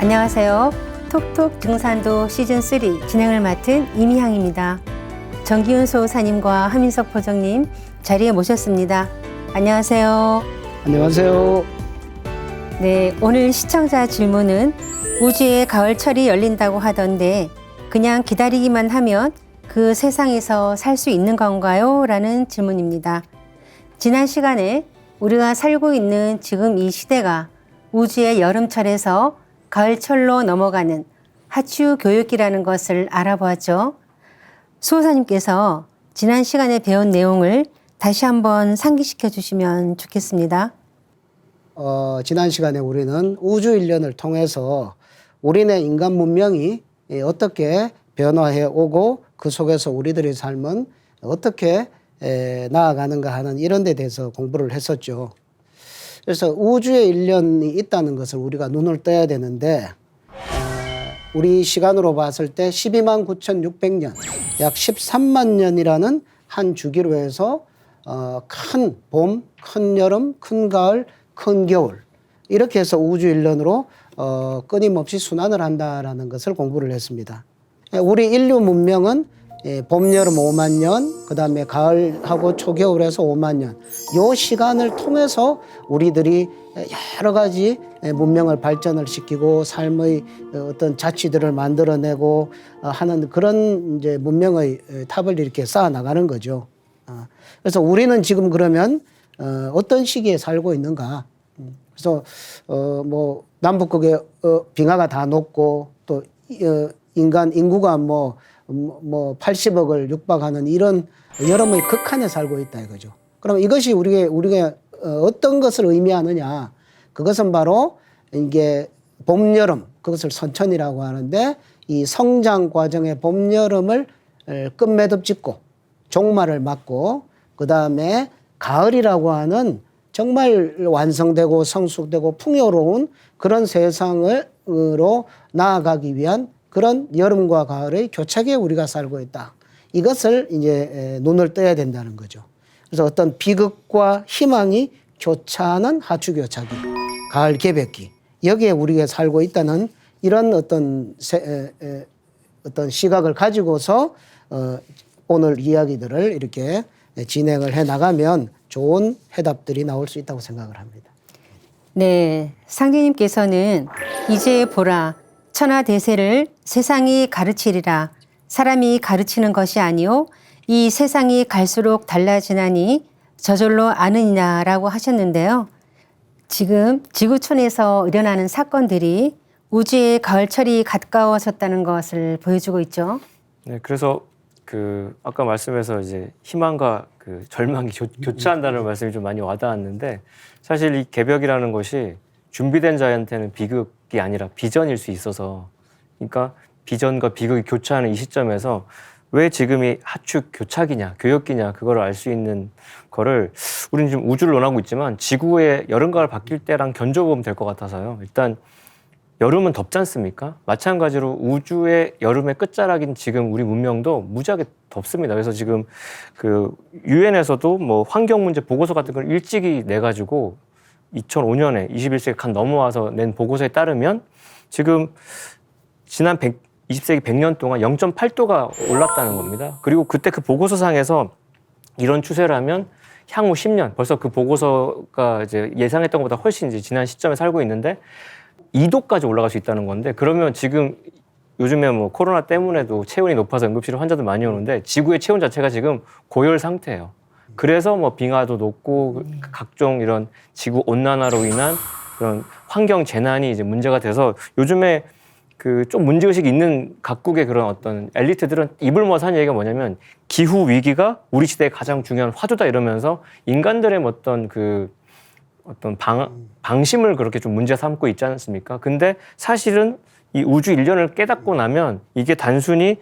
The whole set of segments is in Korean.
안녕하세요. 톡톡 등산도 시즌3 진행을 맡은 이미향입니다. 정기훈 소사님과 하민석 포정님 자리에 모셨습니다. 안녕하세요. 안녕하세요. 네, 오늘 시청자 질문은 우주에 가을철이 열린다고 하던데 그냥 기다리기만 하면 그 세상에서 살 수 있는 건가요? 라는 질문입니다. 지난 시간에 우리가 살고 있는 지금 이 시대가 우주의 여름철에서 가을철로 넘어가는 하추 교육기라는 것을 알아보았죠. 수호사님께서 지난 시간에 배운 내용을 다시 한번 상기시켜 주시면 좋겠습니다. 지난 시간에 우리는 우주 일련을 통해서 우리네 인간 문명이 어떻게 변화해 오고 그 속에서 우리들의 삶은 어떻게 나아가는가 하는 이런 데 대해서 공부를 했었죠. 그래서 우주의 일련이 있다는 것을 우리가 눈을 떠야 되는데 우리 시간으로 봤을 때 12만 9,600년, 약 13만 년이라는 한 주기로 해서 큰 봄, 큰 여름, 큰 가을, 큰 겨울 이렇게 해서 우주 일련으로 끊임없이 순환을 한다라는 것을 공부를 했습니다. 우리 인류 문명은 봄, 여름 5만 년, 그 다음에 가을하고 초겨울에서 5만 년, 요 시간을 통해서 우리들이 여러 가지 문명을 발전을 시키고 삶의 어떤 자취들을 만들어내고 하는 그런 이제 문명의 탑을 이렇게 쌓아 나가는 거죠. 그래서 우리는 지금 그러면 어떤 시기에 살고 있는가? 그래서 뭐 남북극에 빙하가 다 녹고 또 인간 인구가 뭐 80억을 육박하는 이런 여름의 극한에 살고 있다 이거죠. 그럼 이것이 우리가 어떤 것을 의미하느냐? 그것은 바로 이게 봄, 여름, 그것을 선천이라고 하는데 이 성장 과정의 봄, 여름을 끝매듭 짓고 종말을 맞고 그 다음에 가을이라고 하는 정말 완성되고 성숙되고 풍요로운 그런 세상으로 나아가기 위한 그런 여름과 가을의 교착에 우리가 살고 있다. 이것을 이제 눈을 떠야 된다는 거죠. 그래서 어떤 비극과 희망이 교차하는 하추교차기, 가을 개벽기, 여기에 우리가 살고 있다는 이런 어떤 시각을 가지고서 오늘 이야기들을 이렇게 진행을 해 나가면 좋은 해답들이 나올 수 있다고 생각을 합니다. 네, 상대님께서는 이제 보라 천하대세를 세상이 가르치리라 사람이 가르치는 것이 아니요 이 세상이 갈수록 달라지나니 저절로 아느니라라고 하셨는데요. 지금 지구촌에서 일어나는 사건들이 우주의 가을철이 가까워졌다는 것을 보여주고 있죠. 네, 그래서 아까 말씀에서 이제 희망과 절망이 교차한다는 말씀이 좀 많이 와닿았는데 사실 이 개벽이라는 것이 준비된 자한테는 비극이 아니라 비전일 수 있어서 그러니까 비전과 비극이 교차하는 이 시점에서 왜 지금이 하추 교착이냐, 교역기냐 그걸 알 수 있는 거를 우리는 지금 우주를 논하고 있지만 지구의 여름, 가을 바뀔 때랑 견줘보면 될 것 같아서요. 일단 여름은 덥지 않습니까? 마찬가지로 우주의 여름의 끝자락인 지금 우리 문명도 무지하게 덥습니다. 그래서 지금 유엔에서도 뭐 환경 문제 보고서 같은 걸 일찍이 내가지고 2005년에 21세기 간 넘어와서 낸 보고서에 따르면 지금 지난 20세기 100년 동안 0.8도가 올랐다는 겁니다. 그리고 그때 그 보고서상에서 이런 추세라면 향후 10년, 벌써 그 보고서가 이제 예상했던 것보다 훨씬 이제 지난 시점에 살고 있는데 2도까지 올라갈 수 있다는 건데 그러면 지금 요즘에 뭐 코로나 때문에도 체온이 높아서 응급실에 환자들 많이 오는데 지구의 체온 자체가 지금 고열 상태예요. 그래서 뭐 빙하도 높고 각종 이런 지구 온난화로 인한 그런 환경 재난이 이제 문제가 돼서 요즘에 좀 문제의식이 있는 각국의 그런 어떤 엘리트들은 입을 모아서 하는 얘기가 뭐냐면 기후 위기가 우리 시대의 가장 중요한 화두다 이러면서 인간들의 어떤 방심을 그렇게 좀 문제 삼고 있지 않습니까? 근데 사실은 이 우주 일련을 깨닫고 나면 이게 단순히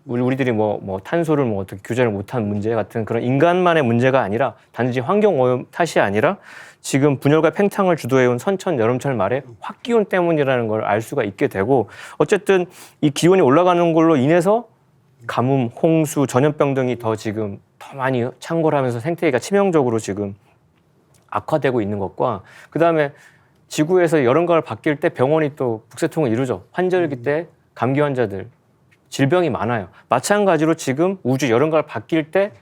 우리들이 뭐 탄소를 뭐 어떻게 규제를 못한 문제 같은 그런 인간만의 문제가 아니라 단지 환경 오염 탓이 아니라 지금 분열과 팽창을 주도해온 선천 여름철 말에 확기온 때문이라는 걸 알 수가 있게 되고 어쨌든 이 기온이 올라가는 걸로 인해서 가뭄, 홍수, 전염병 등이 더 많이 창궐하면서 생태계가 치명적으로 지금 악화되고 있는 것과 그다음에 지구에서 여름가을 바뀔 때 병원이 또 북새통을 이루죠. 환절기 때 감기 환자들, 질병이 많아요. 마찬가지로 지금 우주 여름가을 바뀔 때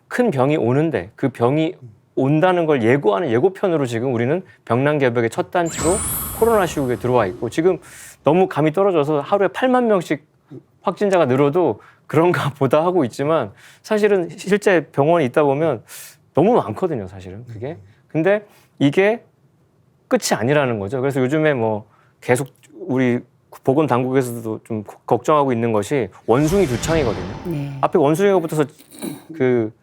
큰 병이 오는데 그 병이 온다는 걸 예고하는 예고편으로 지금 우리는 병난개벽의 첫 단추로 코로나 시국에 들어와 있고 지금 너무 감이 떨어져서 하루에 8만 명씩 확진자가 늘어도 그런가 보다 하고 있지만 사실은 실제 병원에 있다 보면 너무 많거든요, 사실은 그게. 근데 이게 끝이 아니라는 거죠. 그래서 요즘에 뭐 계속 우리 보건 당국에서도 좀 걱정하고 있는 것이 원숭이 두창이거든요. 네. 앞에 원숭이가 붙어서 그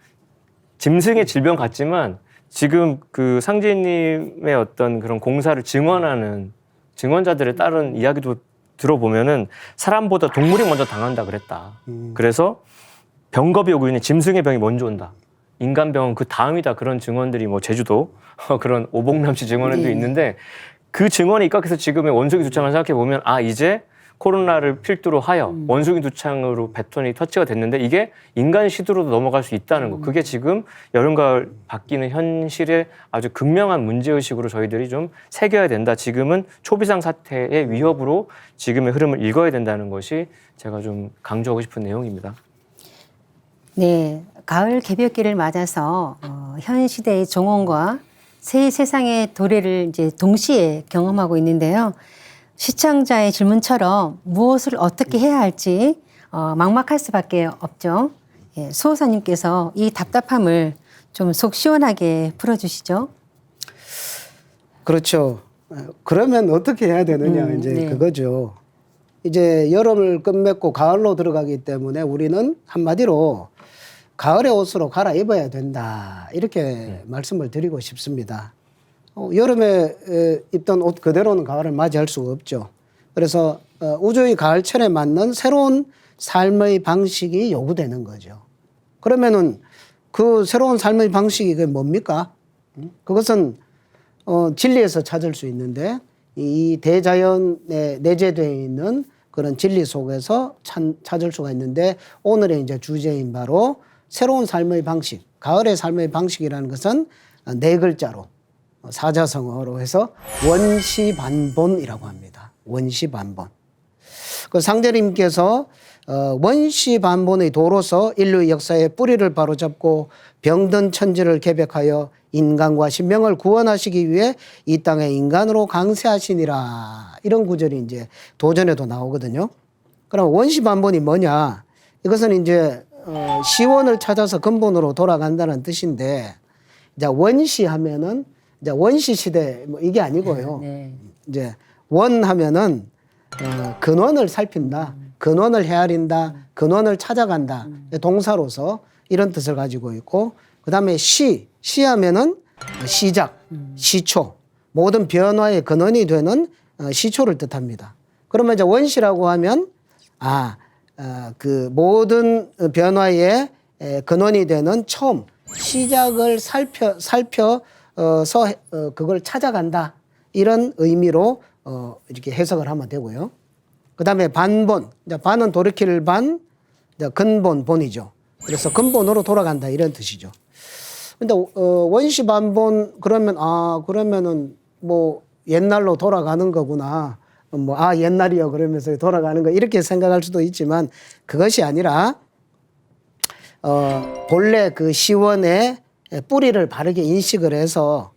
짐승의 질병 같지만 지금 그 상진님의 어떤 그런 공사를 증언하는 증언자들에 따른 이야기도 들어보면은 사람보다 동물이 먼저 당한다 그랬다. 그래서 병겁이 오고 있는 짐승의 병이 먼저 온다. 인간병은 그 다음이다. 그런 증언들이 뭐 제주도 그런 오봉남씨 증언에도 네. 있는데 그 증언에 입각해서 지금의 원숭이 두창을 생각해 보면 아 이제 코로나를 필두로 하여 원숭이 두창으로 배턴이 터치가 됐는데 이게 인간 시도로도 넘어갈 수 있다는 거. 그게 지금 여름 가을 바뀌는 현실의 아주 극명한 문제의식으로 저희들이 좀 새겨야 된다. 지금은 초비상 사태의 위협으로 지금의 흐름을 읽어야 된다는 것이 제가 좀 강조하고 싶은 내용입니다. 네, 가을 개벽기를 맞아서 현 시대의 종언과 새 세상의 도래를 이제 동시에 경험하고 있는데요. 시청자의 질문처럼 무엇을 어떻게 해야 할지 막막할 수밖에 없죠. 예, 수호사님께서 이 답답함을 좀 속 시원하게 풀어주시죠. 그렇죠. 그러면 어떻게 해야 되느냐 이제 네. 그거죠. 이제 여름을 끝맺고 가을로 들어가기 때문에 우리는 한마디로 가을의 옷으로 갈아입어야 된다 이렇게 말씀을 드리고 싶습니다. 여름에 입던 옷 그대로는 가을을 맞이할 수가 없죠. 그래서 우주의 가을철에 맞는 새로운 삶의 방식이 요구되는 거죠. 그러면은 그 새로운 삶의 방식이 그게 뭡니까? 그것은 진리에서 찾을 수 있는데 이 대자연에 내재되어 있는 그런 진리 속에서 찾을 수가 있는데 오늘의 이제 주제인 바로 새로운 삶의 방식, 가을의 삶의 방식이라는 것은 네 글자로 사자성어로 해서 원시반본이라고 합니다. 원시반본. 그 상대님께서 원시반본의 도로서 인류 역사의 뿌리를 바로잡고 병든 천지를 개벽하여 인간과 신명을 구원하시기 위해 이 땅에 인간으로 강세하시니라. 이런 구절이 이제 도전에도 나오거든요. 그럼 원시반본이 뭐냐? 이것은 이제 시원을 찾아서 근본으로 돌아간다는 뜻인데, 이제 원시하면은 이제 원시 시대 뭐 이게 아니고요. 네. 이제 원하면은 근원을 살핀다, 근원을 헤아린다, 근원을 찾아간다. 동사로서 이런 뜻을 가지고 있고, 그다음에 시하면은 시작, 시초, 모든 변화의 근원이 되는 시초를 뜻합니다. 그러면 이제 원시라고 하면 그 모든 변화의 근원이 되는 처음, 시작을 살펴서 그걸 찾아간다. 이런 의미로 이렇게 해석을 하면 되고요. 그 다음에 반본, 반은 돌이킬 반, 근본, 본이죠. 그래서 근본으로 돌아간다 이런 뜻이죠. 근데 원시 반본 그러면 그러면은 뭐 옛날로 돌아가는 거구나. 뭐 옛날이요 그러면서 돌아가는 거 이렇게 생각할 수도 있지만 그것이 아니라 본래 그 시원의 뿌리를 바르게 인식을 해서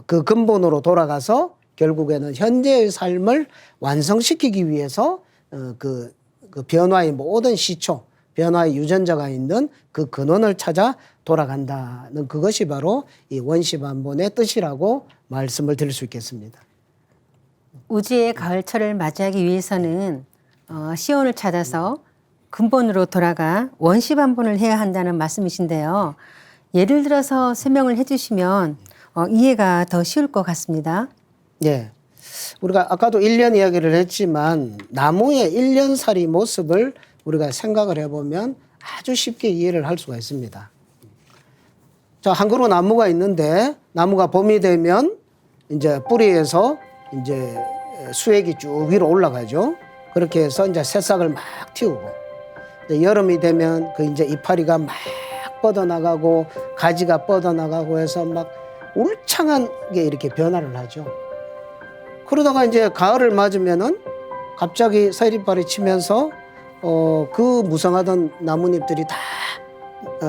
그 근본으로 돌아가서 결국에는 현재의 삶을 완성시키기 위해서 그 변화의 모든 시초, 변화의 유전자가 있는 그 근원을 찾아 돌아간다는 그것이 바로 이 원시반본의 뜻이라고 말씀을 드릴 수 있겠습니다. 우주의 가을철을 맞이하기 위해서는 시온을 찾아서 근본으로 돌아가 원시반본을 해야 한다는 말씀이신데요. 예를 들어서 설명을 해주시면 이해가 더 쉬울 것 같습니다. 예. 우리가 아까도 1년 이야기를 했지만 나무의 1년살이 모습을 우리가 생각을 해보면 아주 쉽게 이해를 할 수가 있습니다. 자, 한 그루 나무가 있는데 나무가 봄이 되면 이제 뿌리에서 이제 수액이 쭉 위로 올라가죠. 그렇게 해서 이제 새싹을 막 틔우고 이제 여름이 되면 그 이제 이파리가 막 뻗어나가고 가지가 뻗어나가고 해서 막 울창한 게 이렇게 변화를 하죠. 그러다가 이제 가을을 맞으면은 갑자기 서리발이 치면서 그 무성하던 나뭇잎들이 다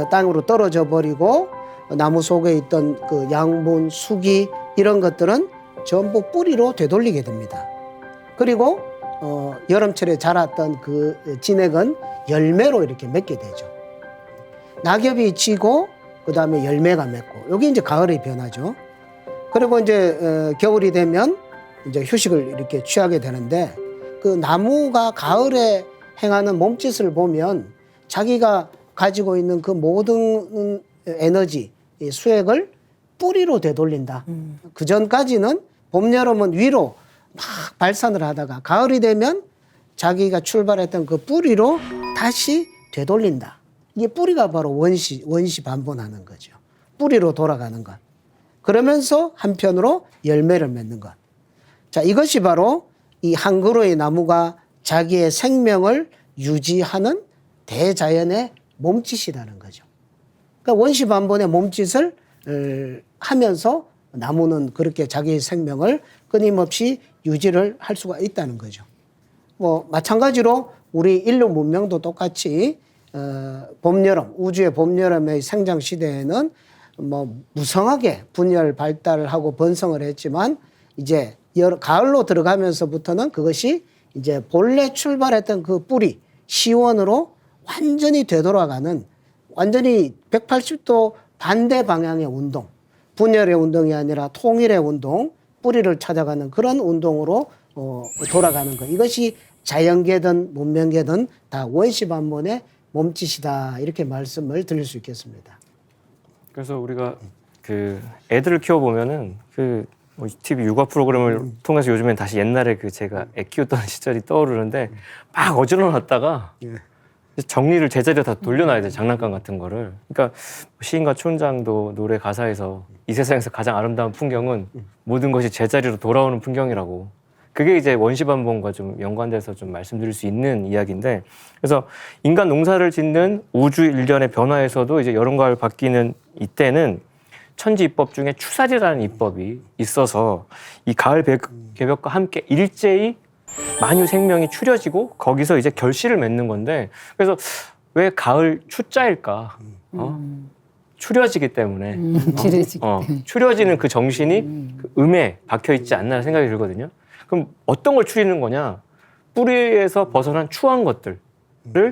땅으로 떨어져 버리고 나무 속에 있던 그 양분, 수기 이런 것들은 전부 뿌리로 되돌리게 됩니다. 그리고 여름철에 자랐던 그 진액은 열매로 이렇게 맺게 되죠. 낙엽이 지고 그다음에 열매가 맺고 여기 이제 가을의 변화죠. 그리고 이제 겨울이 되면 이제 휴식을 이렇게 취하게 되는데 그 나무가 가을에 행하는 몸짓을 보면 자기가 가지고 있는 그 모든 에너지, 이 수액을 뿌리로 되돌린다. 그 전까지는 봄, 여름은 위로 막 발산을 하다가 가을이 되면 자기가 출발했던 그 뿌리로 다시 되돌린다. 이게 뿌리가 바로 원시 반복하는 거죠. 뿌리로 돌아가는 것. 그러면서 한편으로 열매를 맺는 것. 자, 이것이 바로 이 한 그루의 나무가 자기의 생명을 유지하는 대자연의 몸짓이라는 거죠. 그러니까 원시 반복의 몸짓을 하면서 나무는 그렇게 자기의 생명을 끊임없이 유지를 할 수가 있다는 거죠. 뭐 마찬가지로 우리 인류 문명도 똑같이 봄, 여름, 우주의 봄, 여름의 생장 시대에는 뭐 무성하게 분열 발달을 하고 번성을 했지만 이제 가을로 들어가면서부터는 그것이 이제 본래 출발했던 그 뿌리 시원으로 완전히 되돌아가는 완전히 180도 반대 방향의 운동, 분열의 운동이 아니라 통일의 운동, 뿌리를 찾아가는 그런 운동으로 돌아가는 것. 이것이 자연계든 문명계든 다 원시반본의 몸짓이다 이렇게 말씀을 드릴 수 있겠습니다. 그래서 우리가 그 애들을 키워보면은 그 TV 육아 프로그램을 통해서 요즘엔 다시 옛날에 그 제가 애 키웠던 시절이 떠오르는데 막 어지러놨다가 정리를 제자리로 다 돌려놔야 돼, 장난감 같은 거를. 그러니까 시인과 촌장도 노래 가사에서 이 세상에서 가장 아름다운 풍경은 모든 것이 제자리로 돌아오는 풍경이라고. 그게 이제 원시반복과 좀 연관돼서 좀 말씀드릴 수 있는 이야기인데, 그래서 인간 농사를 짓는 우주 일련의 변화에서도 이제 여름 가을 바뀌는 이때는 천지 입법 중에 추살이라는 입법이 있어서 이 가을 개벽과 함께 일제히 만유 생명이 추려지고 거기서 이제 결실을 맺는 건데, 그래서 왜 가을 추자일까? 추려지기 때문에 추려지는 그 정신이 그 음에 박혀 있지 않나 생각이 들거든요. 그럼 어떤 걸 추리는 거냐? 뿌리에서 벗어난 추한 것들을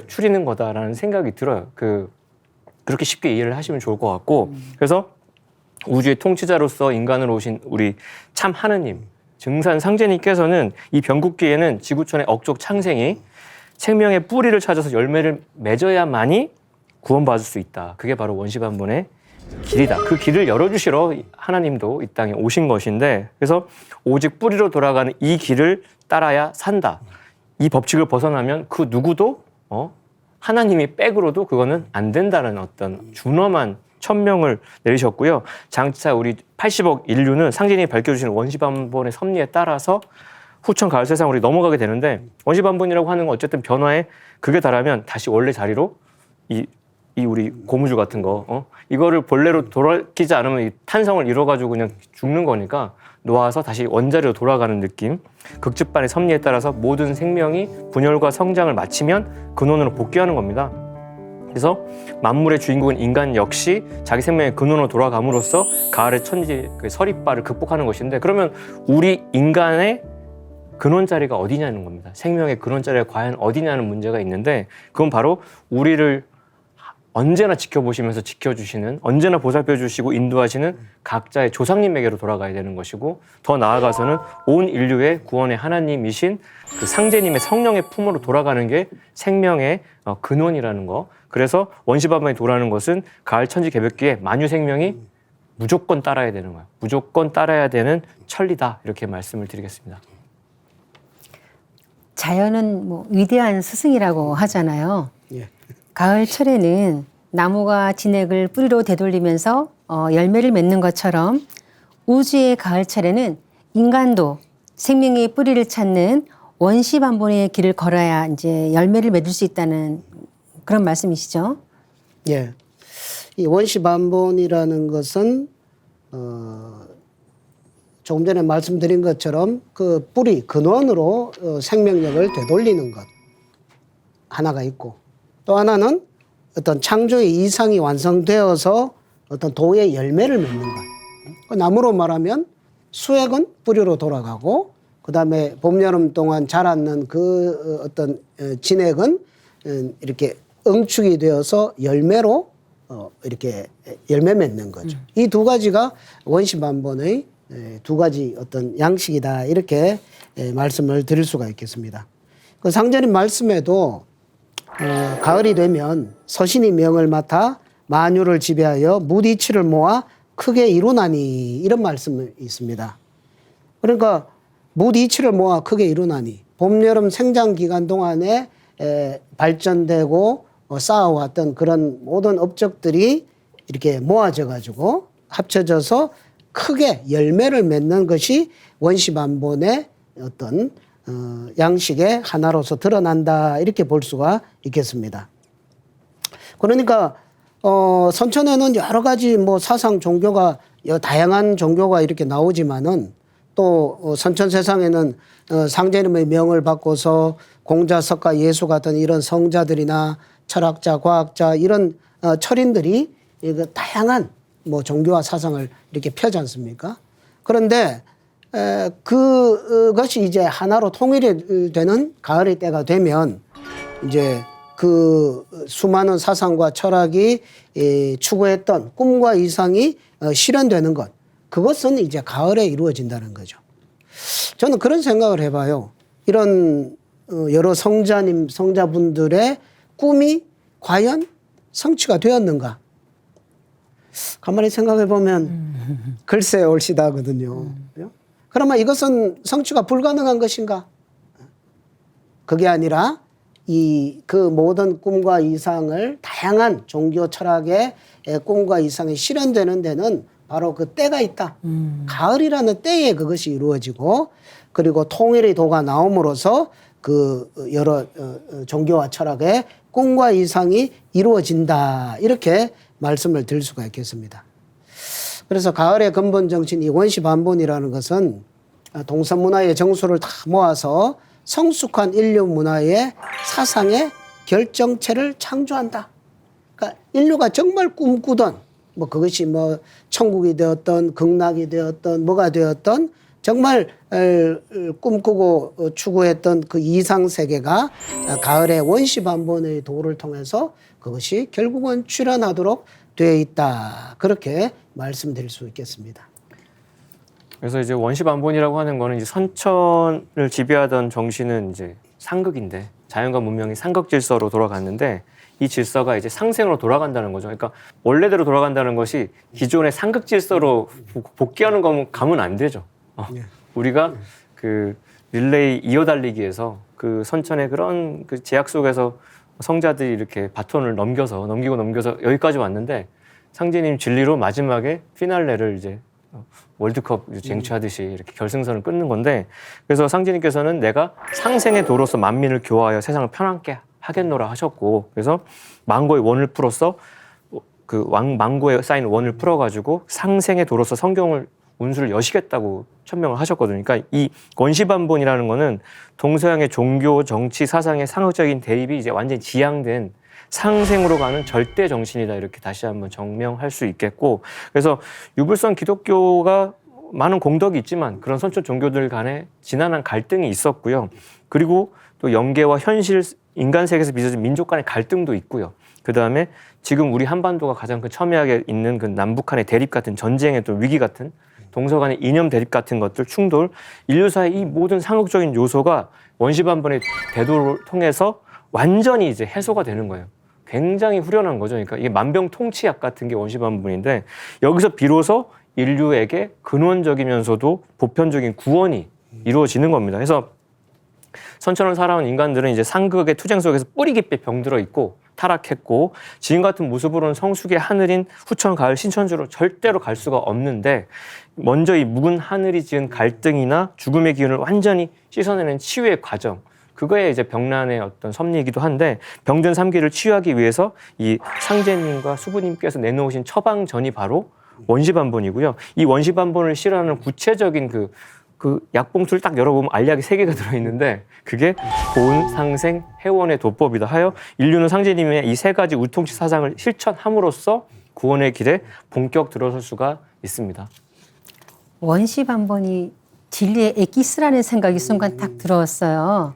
추리는 거다라는 생각이 들어요. 그렇게 쉽게 이해를 하시면 좋을 것 같고, 그래서 우주의 통치자로서 인간으로 오신 우리 참 하느님, 증산 상제님께서는 이 변국기에는 지구촌의 억족 창생이 생명의 뿌리를 찾아서 열매를 맺어야만이 구원받을 수 있다. 그게 바로 원시반본의 길이다. 그 길을 열어주시러 하나님도 이 땅에 오신 것인데, 그래서 오직 뿌리로 돌아가는 이 길을 따라야 산다. 이 법칙을 벗어나면 그 누구도 하나님이 백으로도 그거는 안 된다는 어떤 준엄한 천명을 내리셨고요. 장차 우리 80억 인류는 상제님이 밝혀주시는 원시반본의 섭리에 따라서 후천 가을 세상으로 넘어가게 되는데, 원시반본이라고 하는 건 어쨌든 변화에 극에 달하면 다시 원래 자리로 이 우리 고무줄 같은 거 이거를 본래로 돌아키지 않으면 이 탄성을 잃어가지고 그냥 죽는 거니까 놓아서 다시 원자리로 돌아가는 느낌. 극집반의 섭리에 따라서 모든 생명이 분열과 성장을 마치면 근원으로 복귀하는 겁니다. 그래서 만물의 주인공인 인간 역시 자기 생명의 근원으로 돌아감으로써 가을의 천지 그 서리발을 극복하는 것인데, 그러면 우리 인간의 근원 자리가 어디냐는 겁니다. 생명의 근원 자리가 과연 어디냐는 문제가 있는데, 그건 바로 우리를 언제나 지켜보시면서 지켜주시는, 언제나 보살펴 주시고 인도하시는 각자의 조상님에게로 돌아가야 되는 것이고, 더 나아가서는 온 인류의 구원의 하나님이신 그 상제님의 성령의 품으로 돌아가는 게 생명의 근원이라는 거. 그래서 원시반본이 돌아가는 것은 가을 천지 개벽기에 만유 생명이 무조건 따라야 되는 거예요. 무조건 따라야 되는 천리다. 이렇게 말씀을 드리겠습니다. 자연은 뭐 위대한 스승이라고 하잖아요. 예. 가을철에는 나무가 진액을 뿌리로 되돌리면서 열매를 맺는 것처럼 우주의 가을철에는 인간도 생명의 뿌리를 찾는 원시반본의 길을 걸어야 이제 열매를 맺을 수 있다는 그런 말씀이시죠? 예. 이 원시반본이라는 것은 조금 전에 말씀드린 것처럼 그 뿌리 근원으로 생명력을 되돌리는 것 하나가 있고, 또 하나는 어떤 창조의 이상이 완성되어서 어떤 도의 열매를 맺는 것. 그 나무로 말하면 수액은 뿌리로 돌아가고, 그 다음에 봄, 여름 동안 자랐는 그 어떤 진액은 이렇게 응축이 되어서 열매로 이렇게 열매 맺는 거죠. 이 두 가지가 원시만본의 두 가지 어떤 양식이다, 이렇게 말씀을 드릴 수가 있겠습니다. 그 상전님 말씀에도 가을이 되면 서신이 명을 맡아 만유를 지배하여 무디치를 모아 크게 이루나니, 이런 말씀이 있습니다. 그러니까 무디치를 모아 크게 이루나니, 봄, 여름 생장 기간 동안에 발전되고 쌓아왔던 그런 모든 업적들이 이렇게 모아져 가지고 합쳐져서 크게 열매를 맺는 것이 원시만본의 어떤 양식의 하나로서 드러난다, 이렇게 볼 수가 있겠습니다. 그러니까 선천에는 여러 가지 뭐 사상 종교가 다양한 종교가 이렇게 나오지만은 또 선천 세상에는 상제님의 명을 받고서 공자, 석가, 예수 같은 이런 성자들이나 철학자, 과학자, 이런 철인들이 다양한 뭐 종교와 사상을 이렇게 펴지 않습니까? 그런데 그것이 이제 하나로 통일이 되는 가을의 때가 되면 이제 그 수많은 사상과 철학이 추구했던 꿈과 이상이 실현되는 것, 그것은 이제 가을에 이루어진다는 거죠. 저는 그런 생각을 해봐요. 이런 여러 성자분들의 꿈이 과연 성취가 되었는가? 가만히 생각해 보면 글쎄 올시다거든요. 그러면 이것은 성취가 불가능한 것인가? 그게 아니라 그 모든 꿈과 이상을 다양한 종교 철학의 꿈과 이상이 실현되는 데는 바로 그 때가 있다. 가을이라는 때에 그것이 이루어지고, 그리고 통일의 도가 나옴으로써 그 여러 종교와 철학의 꿈과 이상이 이루어진다, 이렇게 말씀을 드릴 수가 있겠습니다. 그래서 가을의 근본 정신, 이 원시만본이라는 것은 동서문화의 정수를 다 모아서 성숙한 인류 문화의 사상의 결정체를 창조한다. 그러니까 인류가 정말 꿈꾸던, 뭐 그것이 뭐 천국이 되었던 극락이 되었던 뭐가 되었던 정말 꿈꾸고 추구했던 그 이상 세계가 가을의 원시만본의 도를 통해서 그것이 결국은 출현하도록 되어 있다, 그렇게 말씀드릴 수 있겠습니다. 그래서 이제 원시만본이라고 하는 거는 이제 선천을 지배하던 정신은 이제 상극인데, 자연과 문명이 상극 질서로 돌아갔는데, 이 질서가 이제 상생으로 돌아간다는 거죠. 그러니까 원래대로 돌아간다는 것이 기존의 상극 질서로 복귀하는 거면 가면 안 되죠. 우리가 그 릴레이 이어달리기에서 그 선천의 그런 그 제약 속에서 성자들이 이렇게 바톤을 넘기고 여기까지 왔는데, 상제님 진리로 마지막에 피날레를 이제 월드컵 쟁취하듯이 이렇게 결승선을 끊는 건데, 그래서 상제님께서는 내가 상생의 도로서 만민을 교화하여 세상을 편안케 하겠노라 하셨고, 그래서 망고의 원을 풀어서 그 망고에 쌓인 원을 풀어가지고 상생의 도로서 성경을 운수를 여시겠다고 천명을 하셨거든요. 그러니까 이 원시만본이라는 거는 동서양의 종교, 정치, 사상의 상극적인 대립이 이제 완전히 지향된 상생으로 가는 절대 정신이다, 이렇게 다시 한번 정명할 수 있겠고, 그래서 유불선 기독교가 많은 공덕이 있지만 그런 선천 종교들 간에 지난한 갈등이 있었고요. 그리고 또 영계와 현실, 인간 세계에서 빚어진 민족 간의 갈등도 있고요. 그 다음에 지금 우리 한반도가 가장 그 첨예하게 있는 그 남북한의 대립 같은, 전쟁의 또 위기 같은, 동서 간의 이념 대립 같은 것들, 충돌, 인류사의 이 모든 상극적인 요소가 원시만본의 대도를 통해서 완전히 이제 해소가 되는 거예요. 굉장히 후련한 거죠. 그러니까 이게 만병통치약 같은 게 원시만본인데, 여기서 비로소 인류에게 근원적이면서도 보편적인 구원이 이루어지는 겁니다. 그래서 선천을 살아온 인간들은 이제 상극의 투쟁 속에서 뿌리 깊이 병들어 있고 타락했고, 지금 같은 모습으로는 성숙의 하늘인 후천, 가을, 신천지로 절대로 갈 수가 없는데, 먼저 이 묵은 하늘이 지은 갈등이나 죽음의 기운을 완전히 씻어내는 치유의 과정, 그거에 이제 병난의 어떤 섭리이기도 한데, 병든 삼기를 치유하기 위해서 이 상제님과 수부님께서 내놓으신 처방전이 바로 원시반본이고요. 이 원시반본을 실현하는 구체적인 그 약봉투를 딱 열어보면 알약이 3개가 들어있는데 그게 본, 상생, 해원의 도법이다 하여 인류는 상제님의 이 3가지 우통치 사상을 실천함으로써 구원의 길에 본격 들어설 수가 있습니다. 원시반본이 진리의 엑기스라는 생각이 순간 딱 들어왔어요.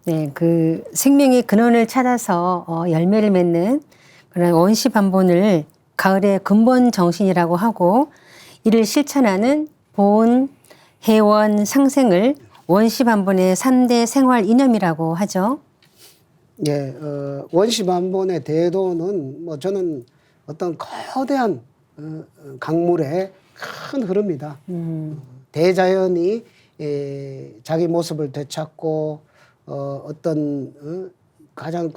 네, 그 생명의 근원을 찾아서 열매를 맺는 그런 원시반본을 가을의 근본 정신이라고 하고 이를 실천하는 본, 해원, 상생을 원시반본의 3대 생활 이념이라고 하죠. 예, 원시반본의 대도는 뭐 저는 어떤 거대한 강물의 큰 흐름이다. 대자연이 자기 모습을 되찾고 어떤 가장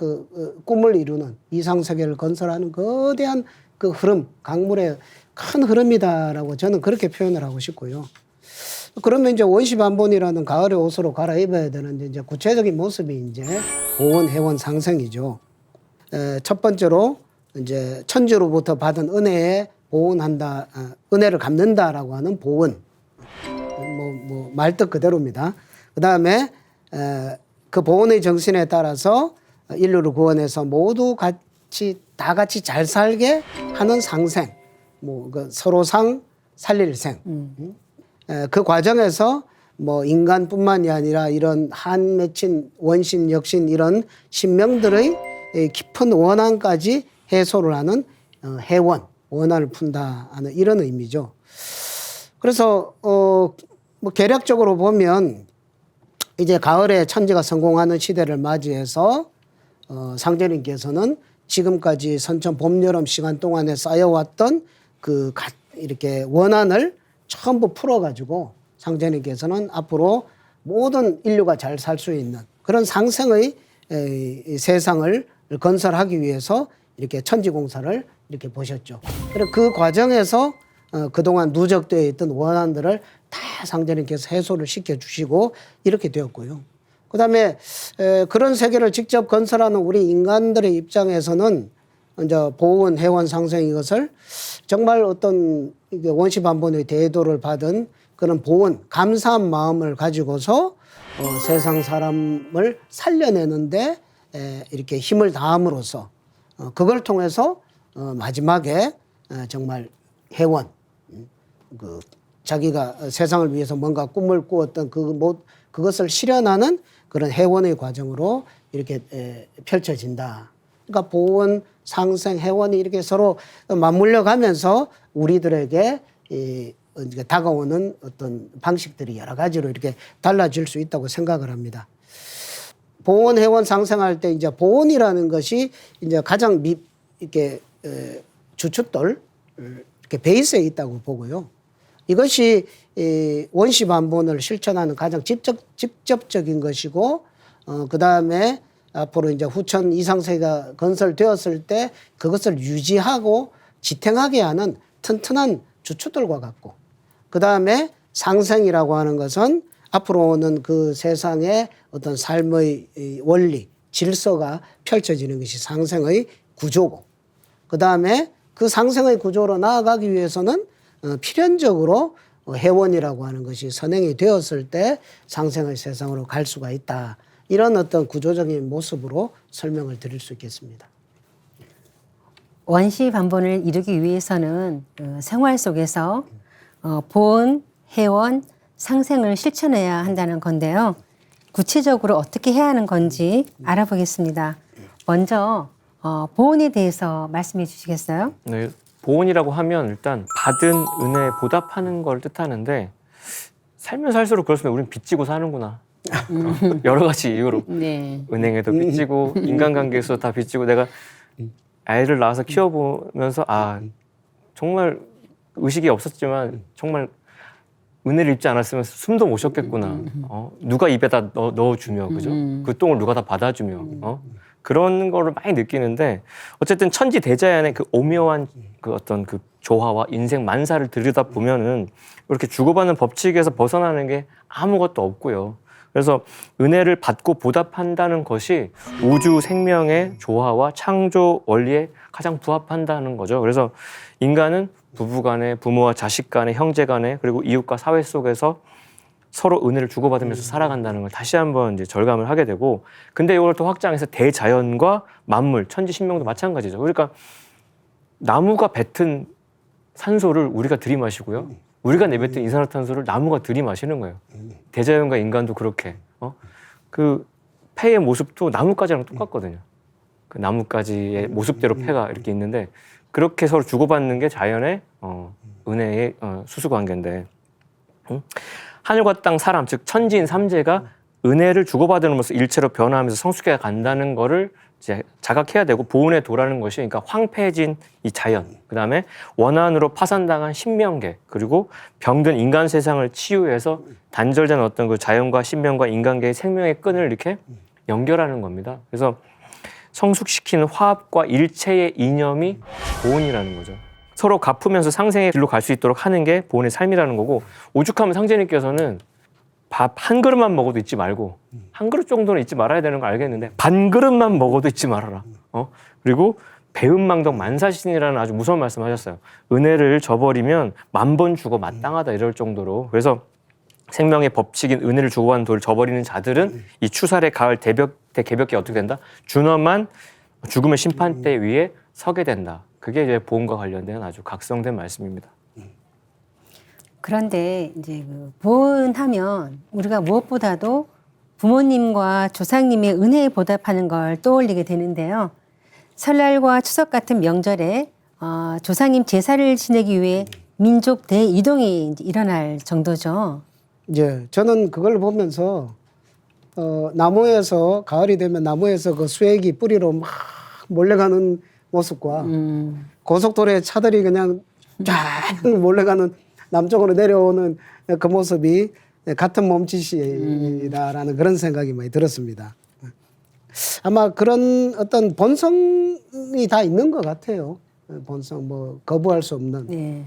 꿈을 이루는 이상세계를 건설하는 거대한 그 흐름, 강물의 큰 흐름이다라고 저는 그렇게 표현을 하고 싶고요. 그러면 이제 원시반본이라는 가을의 옷으로 갈아입어야 되는 이제 구체적인 모습이 이제 보온, 해원, 상생이죠. 첫 번째로 이제 천주로부터 받은 은혜에 보온한다, 은혜를 갚는다라고 하는 보온. 뭐 말뜻 그대로입니다. 그 다음에 그 보온의 정신에 따라서 인류를 구원해서 모두 다 같이 잘 살게 하는 상생, 그 서로상 살릴생. 그 과정에서 뭐 인간뿐만이 아니라 이런 한 맺힌 원신, 역신 이런 신명들의 깊은 원한까지 해소를 하는 해원, 원한을 푼다 하는 이런 의미죠. 그래서 뭐 개략적으로 보면 이제 가을에 천지가 성공하는 시대를 맞이해서 상제님께서는 지금까지 선천 봄, 여름 시간 동안에 쌓여왔던 이렇게 원한을 전부 풀어가지고 상제님께서는 앞으로 모든 인류가 잘 살 수 있는 그런 상생의 세상을 건설하기 위해서 이렇게 천지공사를 이렇게 보셨죠. 그리고 그 과정에서 그동안 누적되어 있던 원한들을 다 상제님께서 해소를 시켜주시고 이렇게 되었고요. 그 다음에 그런 세계를 직접 건설하는 우리 인간들의 입장에서는 이제 보온, 해원, 상생 이것을 정말 어떤 원시반본의 대도를 받은 그런 보온, 감사한 마음을 가지고서 세상 사람을 살려내는데 이렇게 힘을 다함으로써 그걸 통해서 마지막에 정말 해원, 자기가 세상을 위해서 뭔가 꿈을 꾸었던 그것을 실현하는 그런 해원의 과정으로 이렇게 펼쳐진다. 그러니까 보온, 상생, 해원이 이렇게 서로 맞물려 가면서 우리들에게 다가오는 어떤 방식들이 여러 가지로 이렇게 달라질 수 있다고 생각을 합니다. 보온, 해원, 상생할 때 이제 보온이라는 것이 이제 가장 이렇게 주춧돌, 이렇게 베이스에 있다고 보고요. 이것이 원시반본을 실천하는 가장 직접적인 것이고, 그 다음에 앞으로 이제 후천 이상세계가 건설되었을 때 그것을 유지하고 지탱하게 하는 튼튼한 주춧돌과 같고, 그 다음에 상생이라고 하는 것은 앞으로 오는 그 세상의 어떤 삶의 원리, 질서가 펼쳐지는 것이 상생의 구조고, 그 다음에 그 상생의 구조로 나아가기 위해서는 필연적으로 해원이라고 하는 것이 선행이 되었을 때 상생의 세상으로 갈 수가 있다. 이런 어떤 구조적인 모습으로 설명을 드릴 수 있겠습니다. 원시반본을 이루기 위해서는 생활 속에서 보온, 해원, 상생을 실천해야 한다는 건데요. 구체적으로 어떻게 해야 하는 건지 알아보겠습니다. 먼저 보온에 대해서 말씀해 주시겠어요? 네, 보온이라고 하면 일단 받은 은혜에 보답하는 걸 뜻하는데 살면 살수록 그렇습니다. 우리는 빚지고 사는구나. 여러 가지 이유로 네. 은행에도 빚지고 인간관계에서 다 빚지고 내가 아이를 낳아서 키워보면서 정말 의식이 없었지만 정말 은혜를 입지 않았으면 숨도 못 쉬었겠구나. 누가 입에다 넣어주며 그죠? 그 똥을 누가 다 받아주며 그런 거를 많이 느끼는데 어쨌든 천지 대자연의 그 오묘한 그 어떤 그 조화와 인생 만사를 들여다 보면은 이렇게 주고받는 법칙에서 벗어나는 게 아무것도 없고요. 그래서 은혜를 받고 보답한다는 것이 우주 생명의 조화와 창조 원리에 가장 부합한다는 거죠. 그래서 인간은 부부 간에, 부모와 자식 간에, 형제 간에, 그리고 이웃과 사회 속에서 서로 은혜를 주고받으면서 살아간다는 걸 다시 한번 이제 절감을 하게 되고, 근데 이걸 또 확장해서 대자연과 만물, 천지 신명도 마찬가지죠. 그러니까 나무가 뱉은 산소를 우리가 들이마시고요. 우리가 내뱉은 이산화탄소를 나무가 들이마시는 거예요. 대자연과 인간도 그렇게. 그 폐의 모습도 나뭇가지랑 똑같거든요. 그 나뭇가지의 모습대로 폐가 이렇게 있는데 그렇게 서로 주고받는 게 자연의 은혜의 수수관계인데, 하늘과 땅, 사람, 즉 천지인 삼재가 은혜를 주고받음으로써 일체로 변화하면서 성숙해 간다는 거를 이제 자각해야 되고, 보온의 도라는 것이, 그러니까 황폐해진 이 자연, 그 다음에 원한으로 파산당한 신명계, 그리고 병든 인간 세상을 치유해서 단절된 어떤 그 자연과 신명과 인간계의 생명의 끈을 이렇게 연결하는 겁니다. 그래서 성숙시키는 화합과 일체의 이념이 보온이라는 거죠. 서로 갚으면서 상생의 길로 갈 수 있도록 하는 게 보온의 삶이라는 거고, 오죽하면 상제님께서는 밥 한 그릇만 먹어도 잊지 말고, 한 그릇 정도는 잊지 말아야 되는 거 알겠는데 반 그릇만 먹어도 잊지 말아라. 그리고 배은망덕 만사신이라는 아주 무서운 말씀하셨어요. 은혜를 저버리면 만 번 죽어 마땅하다 이럴 정도로. 그래서 생명의 법칙인 은혜를 주고받는 도를 저버리는 자들은 이 추살의 가을 대개벽기 어떻게 된다? 준엄한 죽음의 심판대 위에 서게 된다. 그게 이제 보온과 관련된 아주 각성된 말씀입니다. 그런데 이제 그 보온하면 우리가 무엇보다도 부모님과 조상님의 은혜에 보답하는 걸 떠올리게 되는데요. 설날과 추석 같은 명절에 조상님 제사를 지내기 위해 민족 대이동이 이제 일어날 정도죠. 이제 저는 그걸 보면서 나무에서 가을이 되면 나무에서 그 수액이 뿌리로 막 몰려가는 모습과 고속도로에 차들이 그냥 쫙 몰려가는 남쪽으로 내려오는 그 모습이 같은 몸짓이다라는 그런 생각이 많이 들었습니다. 아마 그런 어떤 본성이 다 있는 것 같아요. 본성, 뭐 거부할 수 없는. 네.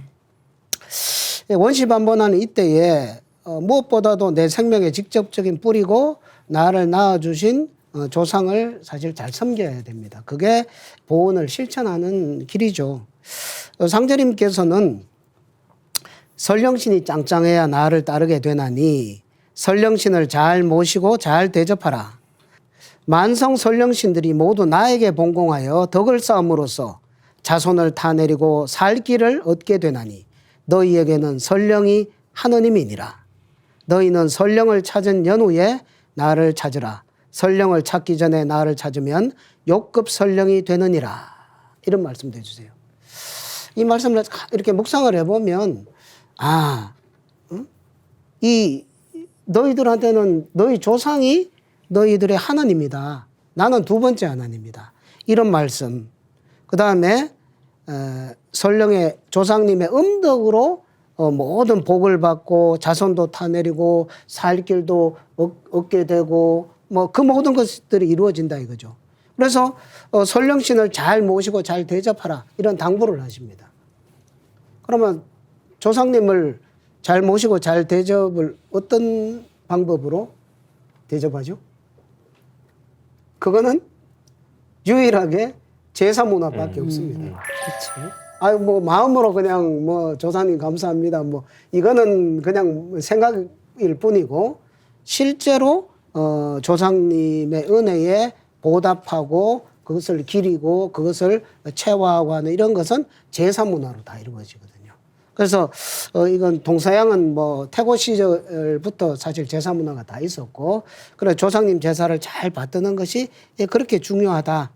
원시반번하는 이때에 무엇보다도 내 생명의 직접적인 뿌리고 나를 낳아주신 조상을 사실 잘 섬겨야 됩니다. 그게 보온을 실천하는 길이죠. 상제님께서는 설령신이 짱짱해야 나를 따르게 되나니 설령신을 잘 모시고 잘 대접하라. 만성 설령신들이 모두 나에게 본공하여 덕을 쌓음으로써 자손을 타내리고 살 길을 얻게 되나니 너희에게는 설령이 하느님이니라. 너희는 설령을 찾은 연후에 나를 찾으라. 설령을 찾기 전에 나를 찾으면 욕급 설령이 되느니라. 이런 말씀도 해주세요. 이 말씀을 이렇게 묵상을 해보면 이 너희들한테는 너희 조상이 너희들의 하나님이다. 나는 두 번째 하나님이다. 이런 말씀. 그 다음에 설령의 조상님의 음덕으로 모든 복을 받고 자손도 타내리고 살 길도 얻게 되고 뭐 그 모든 것들이 이루어진다 이거죠. 그래서 설령신을 잘 모시고 잘 대접하라 이런 당부를 하십니다. 그러면 조상님을 잘 모시고 잘 대접을 어떤 방법으로 대접하죠? 그거는 유일하게 제사 문화밖에 없습니다. 그렇죠. 아유 뭐 마음으로 그냥 뭐 조상님 감사합니다. 뭐 이거는 그냥 생각일 뿐이고 실제로 조상님의 은혜에 보답하고 그것을 기리고 그것을 체화하고 하는 이런 것은 제사 문화로 다 이루어지거든요. 그래서 이건 동서양은 뭐 태고 시절부터 사실 제사 문화가 다 있었고, 그래 조상님 제사를 잘 받드는 것이 그렇게 중요하다.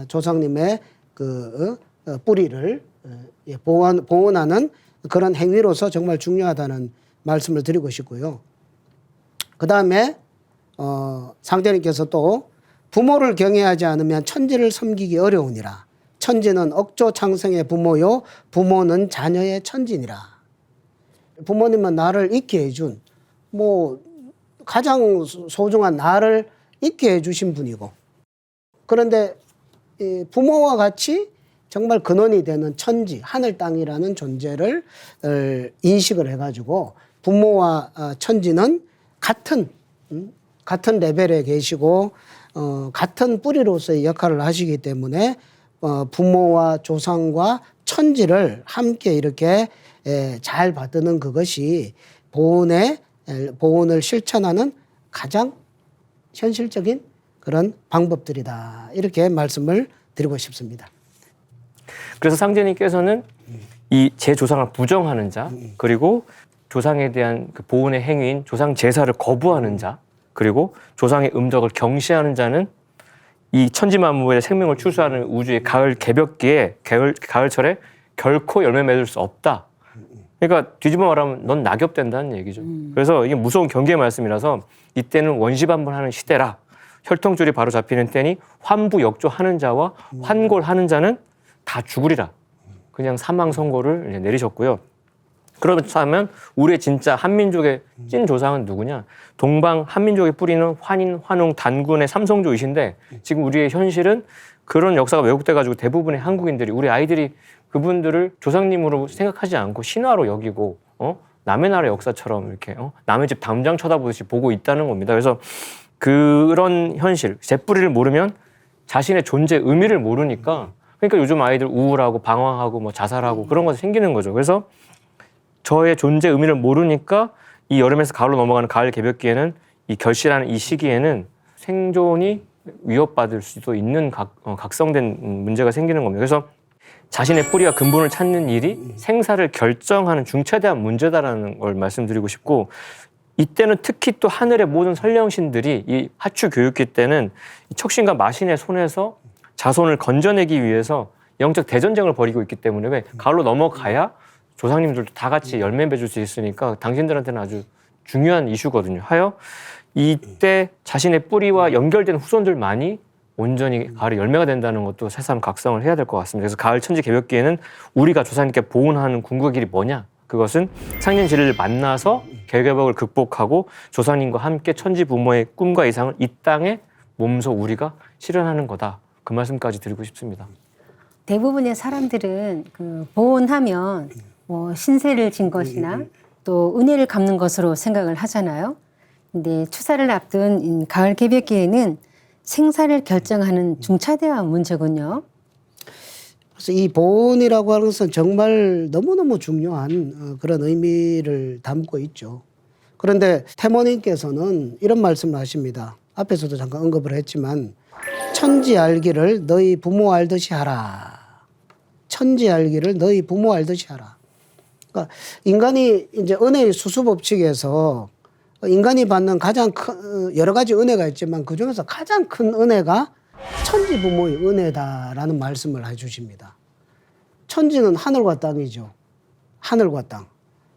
조상님의 그 뿌리를 보온하는 그런 행위로서 정말 중요하다는 말씀을 드리고 싶고요. 그 다음에 상대님께서 또 부모를 경외하지 않으면 천지를 섬기기 어려우니라. 천지는 억조 창생의 부모요 부모는 자녀의 천지니라. 부모님은 나를 있게 해준 뭐 가장 소중한 나를 있게 해주신 분이고, 그런데 부모와 같이 정말 근원이 되는 천지 하늘 땅이라는 존재를 인식을 해가지고 부모와 천지는 같은 레벨에 계시고 같은 뿌리로서의 역할을 하시기 때문에 부모와 조상과 천지를 함께 이렇게 잘 받드는 그것이 보온을 실천하는 가장 현실적인 그런 방법들이다. 이렇게 말씀을 드리고 싶습니다. 그래서 상제님께서는 이 제 조상을 부정하는 자, 그리고 조상에 대한 그 보온의 행위인 조상 제사를 거부하는 자, 그리고 조상의 음덕을 경시하는 자는 이 천지 만물의 생명을 추수하는 우주의 가을 개벽기에 가을철에 결코 열매 맺을 수 없다. 그러니까 뒤집어 말하면 넌 낙엽 된다는 얘기죠. 그래서 이게 무서운 경계의 말씀이라서 이때는 원시반복하는 시대라. 혈통줄이 바로 잡히는 때니 환부역조하는 자와 환골하는 자는 다 죽으리라. 그냥 사망 선고를 내리셨고요. 그렇다면 우리의 진짜 한민족의 찐 조상은 누구냐? 동방 한민족의 뿌리는 환인, 환웅, 단군의 삼성조이신데 지금 우리의 현실은 그런 역사가 왜곡돼가지고 대부분의 한국인들이 우리 아이들이 그분들을 조상님으로 생각하지 않고 신화로 여기고 남의 나라 역사처럼 이렇게 남의 집 담장 쳐다보듯이 보고 있다는 겁니다. 그래서 그런 현실, 제 뿌리를 모르면 자신의 존재 의미를 모르니까 그러니까 요즘 아이들 우울하고 방황하고 뭐 자살하고 그런 것이 생기는 거죠. 그래서 저의 존재 의미를 모르니까 이 여름에서 가을로 넘어가는 가을 개벽기에는 이 결실하는 이 시기에는 생존이 위협받을 수도 있는 각성된 문제가 생기는 겁니다. 그래서 자신의 뿌리와 근본을 찾는 일이 생사를 결정하는 중차대한 문제다라는 걸 말씀드리고 싶고 이때는 특히 또 하늘의 모든 선령신들이 이 하추 교육기 때는 척신과 마신의 손에서 자손을 건져내기 위해서 영적 대전쟁을 벌이고 있기 때문에 왜 가을로 넘어가야 조상님들도 다 같이 열매 맺을 수 있으니까 당신들한테는 아주 중요한 이슈거든요. 하여 이때 자신의 뿌리와 연결된 후손들만이 온전히 가을에 열매가 된다는 것도 새삼 각성을 해야 될 것 같습니다. 그래서 가을 천지 개벽기에는 우리가 조상님께 보은하는 궁극의 길이 뭐냐? 그것은 상년 진리를 만나서 개개벽을 극복하고 조상님과 함께 천지 부모의 꿈과 이상을 이 땅에 몸소 우리가 실현하는 거다. 그 말씀까지 드리고 싶습니다. 대부분의 사람들은 그 보온하면 뭐 신세를 진 것이나 또 은혜를 갚는 것으로 생각을 하잖아요. 근데 추사를 앞둔 가을 개벽기에는 생사를 결정하는 중차대한 문제군요. 그래서 이 보온이라고 하는 것은 정말 너무너무 중요한 그런 의미를 담고 있죠. 그런데 태모님께서는 이런 말씀을 하십니다. 앞에서도 잠깐 언급을 했지만 천지 알기를 너희 부모 알듯이 하라. 천지 알기를 너희 부모 알듯이 하라. 그러니까 인간이 이제 은혜의 수수법칙에서 인간이 받는 가장 큰 여러 가지 은혜가 있지만 그 중에서 가장 큰 은혜가 천지 부모의 은혜다라는 말씀을 해주십니다. 천지는 하늘과 땅이죠. 하늘과 땅.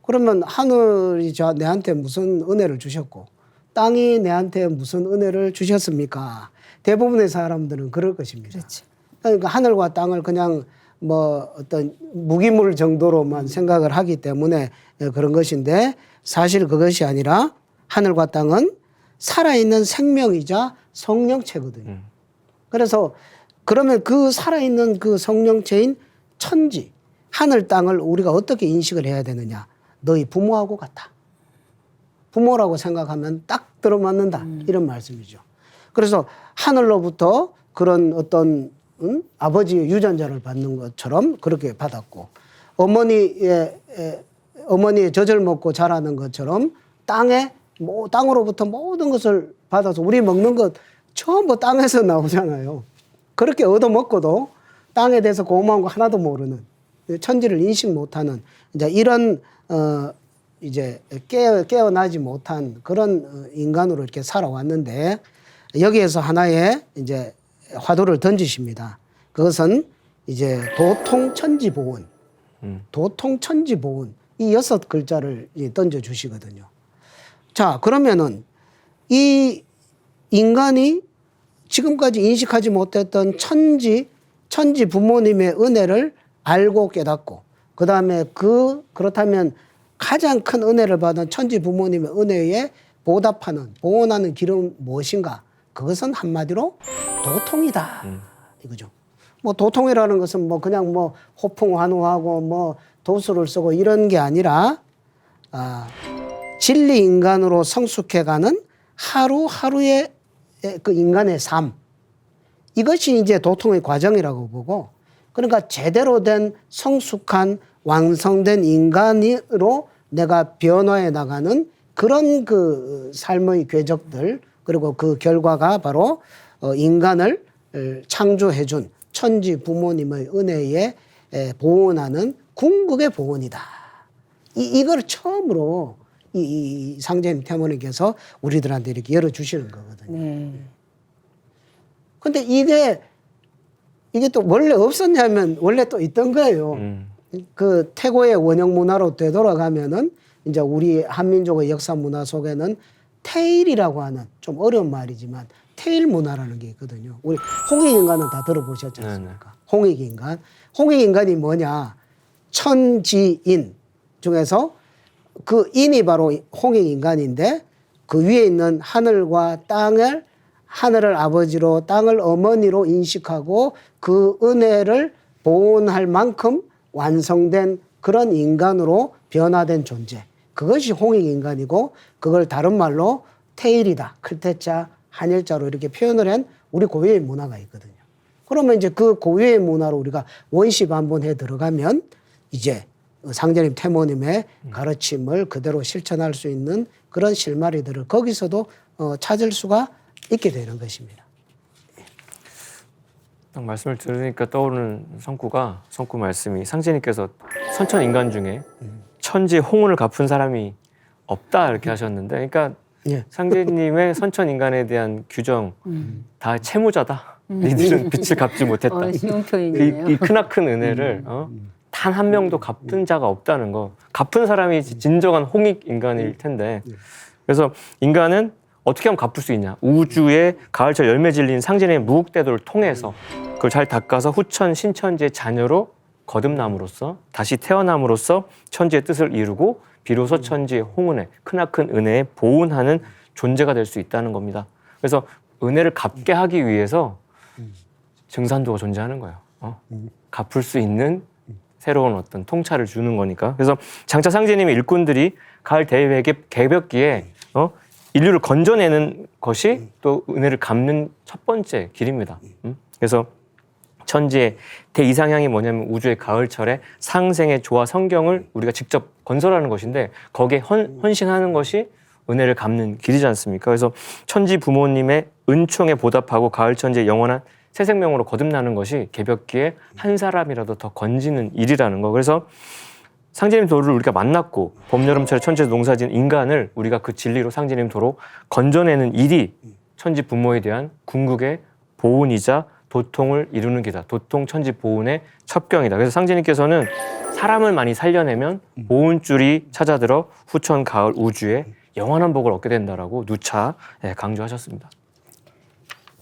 그러면 하늘이 내한테 무슨 은혜를 주셨고 땅이 내한테 무슨 은혜를 주셨습니까? 대부분의 사람들은 그럴 것입니다. 그렇죠. 그러니까 하늘과 땅을 그냥 뭐 어떤 무기물 정도로만 생각을 하기 때문에 그런 것인데 사실 그것이 아니라 하늘과 땅은 살아있는 생명이자 성령체거든요. 그래서 그러면 그 살아있는 그 성령체인 천지, 하늘 땅을 우리가 어떻게 인식을 해야 되느냐. 너희 부모하고 같아. 부모라고 생각하면 딱 들어맞는다. 이런 말씀이죠. 그래서 하늘로부터 그런 어떤 아버지의 유전자를 받는 것처럼 그렇게 받았고 어머니의 젖을 먹고 자라는 것처럼 땅으로부터 모든 것을 받아서 우리 먹는 것 전부 땅에서 나오잖아요. 그렇게 얻어먹고도 땅에 대해서 고마운 거 하나도 모르는 천지를 인식 못하는 이제 이런 이제 깨어나지 못한 그런 인간으로 이렇게 살아왔는데 여기에서 하나의 이제 화두를 던지십니다. 그것은 이제 도통천지보온, 도통천지보온 이 6글자를 던져 주시거든요. 자, 그러면은 이 인간이 지금까지 인식하지 못했던 천지 부모님의 은혜를 알고 깨닫고 그다음에 그렇다면 가장 큰 은혜를 받은 천지 부모님의 은혜에 보답하는 보온하는 길은 무엇인가? 그것은 한마디로 도통이다. 이거죠. 뭐 도통이라는 것은 뭐 그냥 뭐 호풍환호하고 뭐 도수를 쓰고 이런 게 아니라 진리 인간으로 성숙해가는 하루하루의 그 인간의 삶. 이것이 이제 도통의 과정이라고 보고 그러니까 제대로 된 성숙한 완성된 인간으로 내가 변화해 나가는 그런 그 삶의 궤적들 그리고 그 결과가 바로 인간을 창조해 준 천지 부모님의 은혜에 보온하는 궁극의 보온이다. 이걸 처음으로 이 상제님 태모님께서 우리들한테 이렇게 열어주시는 거거든요. 근데 이게 또 원래 없었냐면 원래 또 있던 거예요. 그 태고의 원형 문화로 되돌아가면은 이제 우리 한민족의 역사 문화 속에는 테일이라고 하는 좀 어려운 말이지만 테일 문화라는 게 있거든요. 우리 홍익인간은 다 들어보셨지 않습니까? 홍익인간. 홍익인간이 뭐냐? 천지인 중에서 그 인이 바로 홍익인간인데 그 위에 있는 하늘과 땅을 하늘을 아버지로 땅을 어머니로 인식하고 그 은혜를 보온할 만큼 완성된 그런 인간으로 변화된 존재. 그것이 홍익인간이고 그걸 다른 말로 테일이다. 클테자, 한일자로 이렇게 표현을 한 우리 고유의 문화가 있거든요. 그러면 이제 그 고유의 문화로 우리가 원시반본해 들어가면 이제 상제님 태모님의 가르침을 그대로 실천할 수 있는 그런 실마리들을 거기서도 찾을 수가 있게 되는 것입니다. 딱 말씀을 들으니까 떠오르는 성구 말씀이 상제님께서 선천 인간 중에 천지 홍운을 갚은 사람이 없다 이렇게 하셨는데, 그러니까 예. 상제님의 선천 인간에 대한 규정 다 채무자다. 이들은 빚을 갚지 못했다. 쉬운 표현이네요. 이 크나큰 은혜를 단 한 명도 갚은 자가 없다는 거. 갚은 사람이 진정한 홍익 인간일 텐데. 그래서 인간은 어떻게 하면 갚을 수 있냐. 우주의 가을철 열매 질린 상제님의 무국대도를 통해서 그걸 잘 닦아서 후천 신천지의 자녀로 거듭남으로써 다시 태어남으로써 천지의 뜻을 이루고 비로소 천지의 홍은혜, 크나큰 은혜에 보은하는 존재가 될 수 있다는 겁니다. 그래서 은혜를 갚게 하기 위해서 증산도가 존재하는 거예요. 갚을 수 있는 새로운 어떤 통찰을 주는 거니까. 그래서 장차 상제님의 일꾼들이 가을 대회 개벽기에 인류를 건져내는 것이 또 은혜를 갚는 첫 번째 길입니다. 그래서 천지의 대이상향이 뭐냐면 우주의 가을철에 상생의 조화 성경을 우리가 직접 건설하는 것인데 거기에 헌신하는 것이 은혜를 갚는 길이지 않습니까? 그래서 천지 부모님의 은총에 보답하고 가을 천지의 영원한 새 생명으로 거듭나는 것이 개벽기에 한 사람이라도 더 건지는 일이라는 거. 그래서 상제님 도를 우리가 만났고 봄, 여름철에 천지에서 농사진 인간을 우리가 그 진리로 상제님 도로 건져내는 일이 천지 부모에 대한 궁극의 보훈이자 도통을 이루는 기다. 도통 천지 보훈의 첩경이다. 그래서 상제님께서는 사람을 많이 살려내면 보훈줄이 찾아들어 후천 가을 우주에 영원한 복을 얻게 된다라고 누차 강조하셨습니다.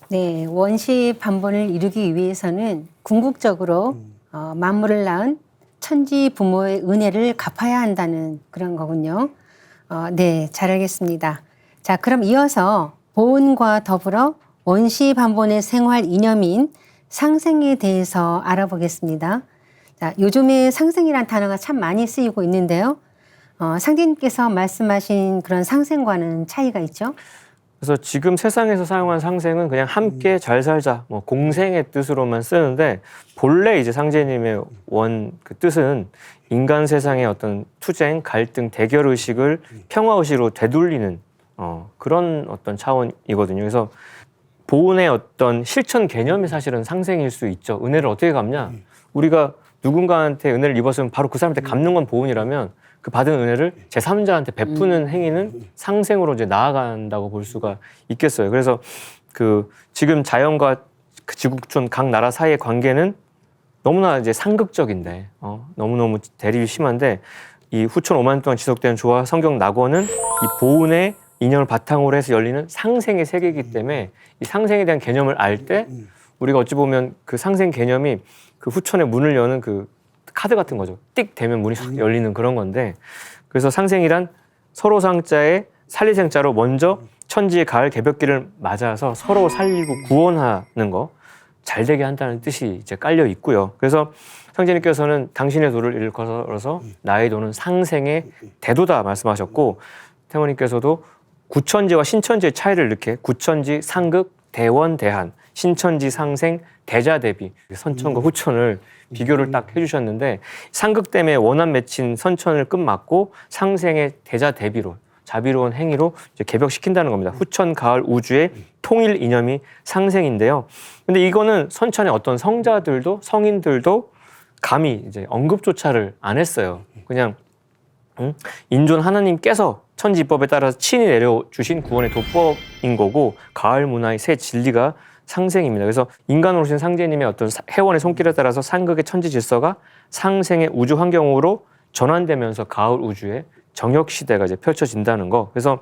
네, 원시 반본을 이루기 위해서는 궁극적으로 만물을 낳은 천지 부모의 은혜를 갚아야 한다는 그런 거군요. 네, 잘 알겠습니다. 자, 그럼 이어서 보온과 더불어 원시 반본의 생활 이념인 상생에 대해서 알아보겠습니다. 자, 요즘에 상생이란 단어가 참 많이 쓰이고 있는데요. 상제님께서 말씀하신 그런 상생과는 차이가 있죠? 그래서 지금 세상에서 사용한 상생은 그냥 함께 잘 살자, 뭐 공생의 뜻으로만 쓰는데 본래 이제 상제님의 그 뜻은 인간 세상의 어떤 투쟁, 갈등, 대결 의식을 평화 의식으로 되돌리는 그런 어떤 차원이거든요. 그래서 보은의 어떤 실천 개념이 사실은 상생일 수 있죠. 은혜를 어떻게 갚냐? 우리가 누군가한테 은혜를 입었으면 바로 그 사람한테 갚는 건 보은이라면 그 받은 은혜를 제3자한테 베푸는 행위는 상생으로 이제 나아간다고 볼 수가 있겠어요. 그래서 그 지금 자연과 그 지구촌 각 나라 사이의 관계는 너무나 이제 상극적인데 너무너무 대립이 심한데 이 후천 5만 년 동안 지속되는 조화 성경 낙원은 이 보은의 인연을 바탕으로 해서 열리는 상생의 세계이기 때문에 이 상생에 대한 개념을 알 때 우리가 어찌 보면 그 상생 개념이 그 후천의 문을 여는 그 카드 같은 거죠. 띡 되면 문이 확 열리는 그런 건데, 그래서 상생이란 서로 상자에 살리생자로 먼저 천지의 가을 개벽기를 맞아서 서로 살리고 구원하는 거, 잘 되게 한다는 뜻이 이제 깔려 있고요. 그래서 상제님께서는 당신의 도를 일컬어서 나의 도는 상생의 대도다 말씀하셨고, 태모님께서도 구천지와 신천지의 차이를 이렇게 구천지 상극, 대원, 대한, 신천지 상생, 대자 대비 선천과 후천을 비교를 딱 해주셨는데 상극 때문에 원한 맺힌 선천을 끝맞고 상생의 대자 대비로 자비로운 행위로 이제 개벽시킨다는 겁니다. 후천, 가을, 우주의 통일 이념이 상생인데요. 근데 이거는 선천의 어떤 성자들도 성인들도 감히 이제 언급조차를 안 했어요. 그냥 인존 하나님께서 천지법에 따라서 친히 내려주신 구원의 도법인 거고 가을 문화의 새 진리가 상생입니다. 그래서 인간으로신 상제님의 어떤 해원의 손길에 따라서 상극의 천지 질서가 상생의 우주 환경으로 전환되면서 가을 우주의 정역 시대가 이제 펼쳐진다는 거. 그래서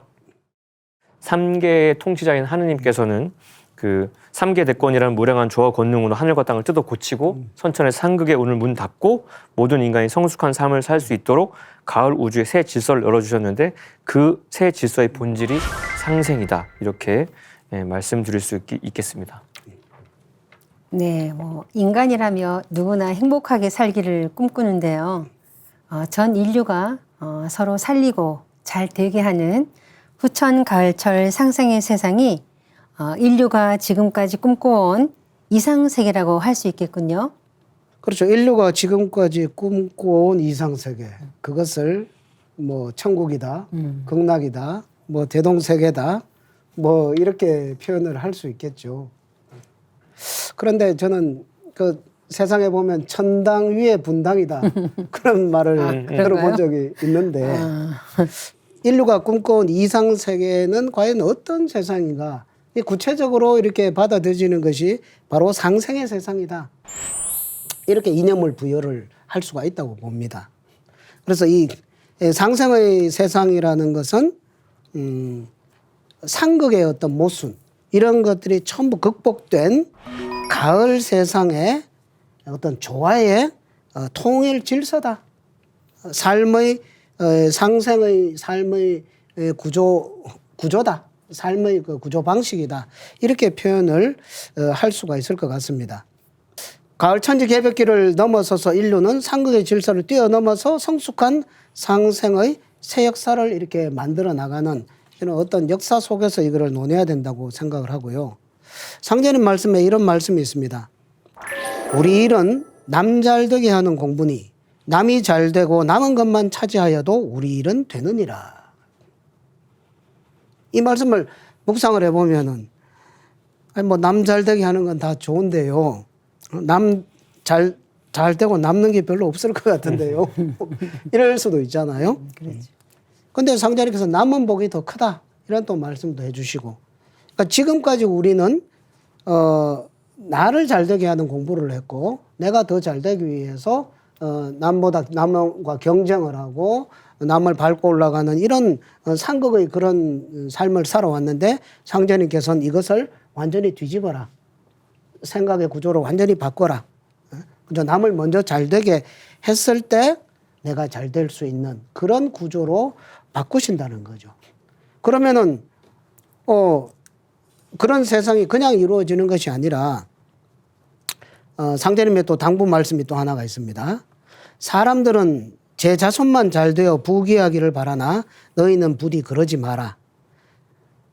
3개의 통치자인 하느님께서는 그 3개 대권이라는 무량한 조화 권능으로 하늘과 땅을 뜯어 고치고 선천의 상극의 오늘 문 닫고 모든 인간이 성숙한 삶을 살 수 있도록 가을 우주의 새 질서를 열어주셨는데 그 새 질서의 본질이 상생이다. 이렇게 말씀드릴 수 있겠습니다. 네, 뭐 인간이라며 누구나 행복하게 살기를 꿈꾸는데요. 전 인류가 서로 살리고 잘 되게 하는 후천 가을철 상생의 세상이 인류가 지금까지 꿈꿔온 이상세계라고 할 수 있겠군요. 그렇죠. 인류가 지금까지 꿈꿔온 이상세계. 그것을 뭐 천국이다, 극락이다, 뭐 대동세계다, 뭐 이렇게 표현을 할 수 있겠죠. 그런데 저는 그 세상에 보면 천당 위에 분당이다. 그런 말을 들어본 적이 있는데 인류가 꿈꿔온 이상세계는 과연 어떤 세상인가? 구체적으로 이렇게 받아들여지는 것이 바로 상생의 세상이다. 이렇게 이념을 부여를 할 수가 있다고 봅니다. 그래서 이 상생의 세상이라는 것은 상극의 어떤 모순 이런 것들이 전부 극복된 가을 세상의 어떤 조화의 통일 질서다. 삶의 상생의 삶의 구조다. 삶의 그 구조 방식이다. 이렇게 표현을 할 수가 있을 것 같습니다. 가을 천지 개벽기를 넘어서서 인류는 상극의 질서를 뛰어넘어서 성숙한 상생의 새 역사를 이렇게 만들어 나가는 이런 어떤 역사 속에서 이거를 논해야 된다고 생각을 하고요. 상제님 말씀에 이런 말씀이 있습니다. 우리 일은 남 잘되게 하는 공부니 남이 잘되고 남은 것만 차지하여도 우리 일은 되느니라. 이 말씀을 묵상을 해보면은 뭐 남 잘되게 하는 건 다 좋은데요. 남 잘 되고 남는 게 별로 없을 것 같은데요. 이럴 수도 있잖아요. 그런데 상자님께서 남은 복이 더 크다. 이런 또 말씀도 해주시고. 그러니까 지금까지 우리는 나를 잘되게 하는 공부를 했고 내가 더 잘되기 위해서 남보다 남과 경쟁을 하고 남을 밟고 올라가는 이런 상극의 그런 삶을 살아왔는데 상제님께서는 이것을 완전히 뒤집어라. 생각의 구조를 완전히 바꿔라. 그저 남을 먼저 잘되게 했을 때 내가 잘 될 수 있는 그런 구조로 바꾸신다는 거죠. 그러면은 그런 세상이 그냥 이루어지는 것이 아니라 상제님의 또 당부 말씀이 또 하나가 있습니다. 사람들은 제 자손만 잘 되어 부귀하기를 바라나 너희는 부디 그러지 마라.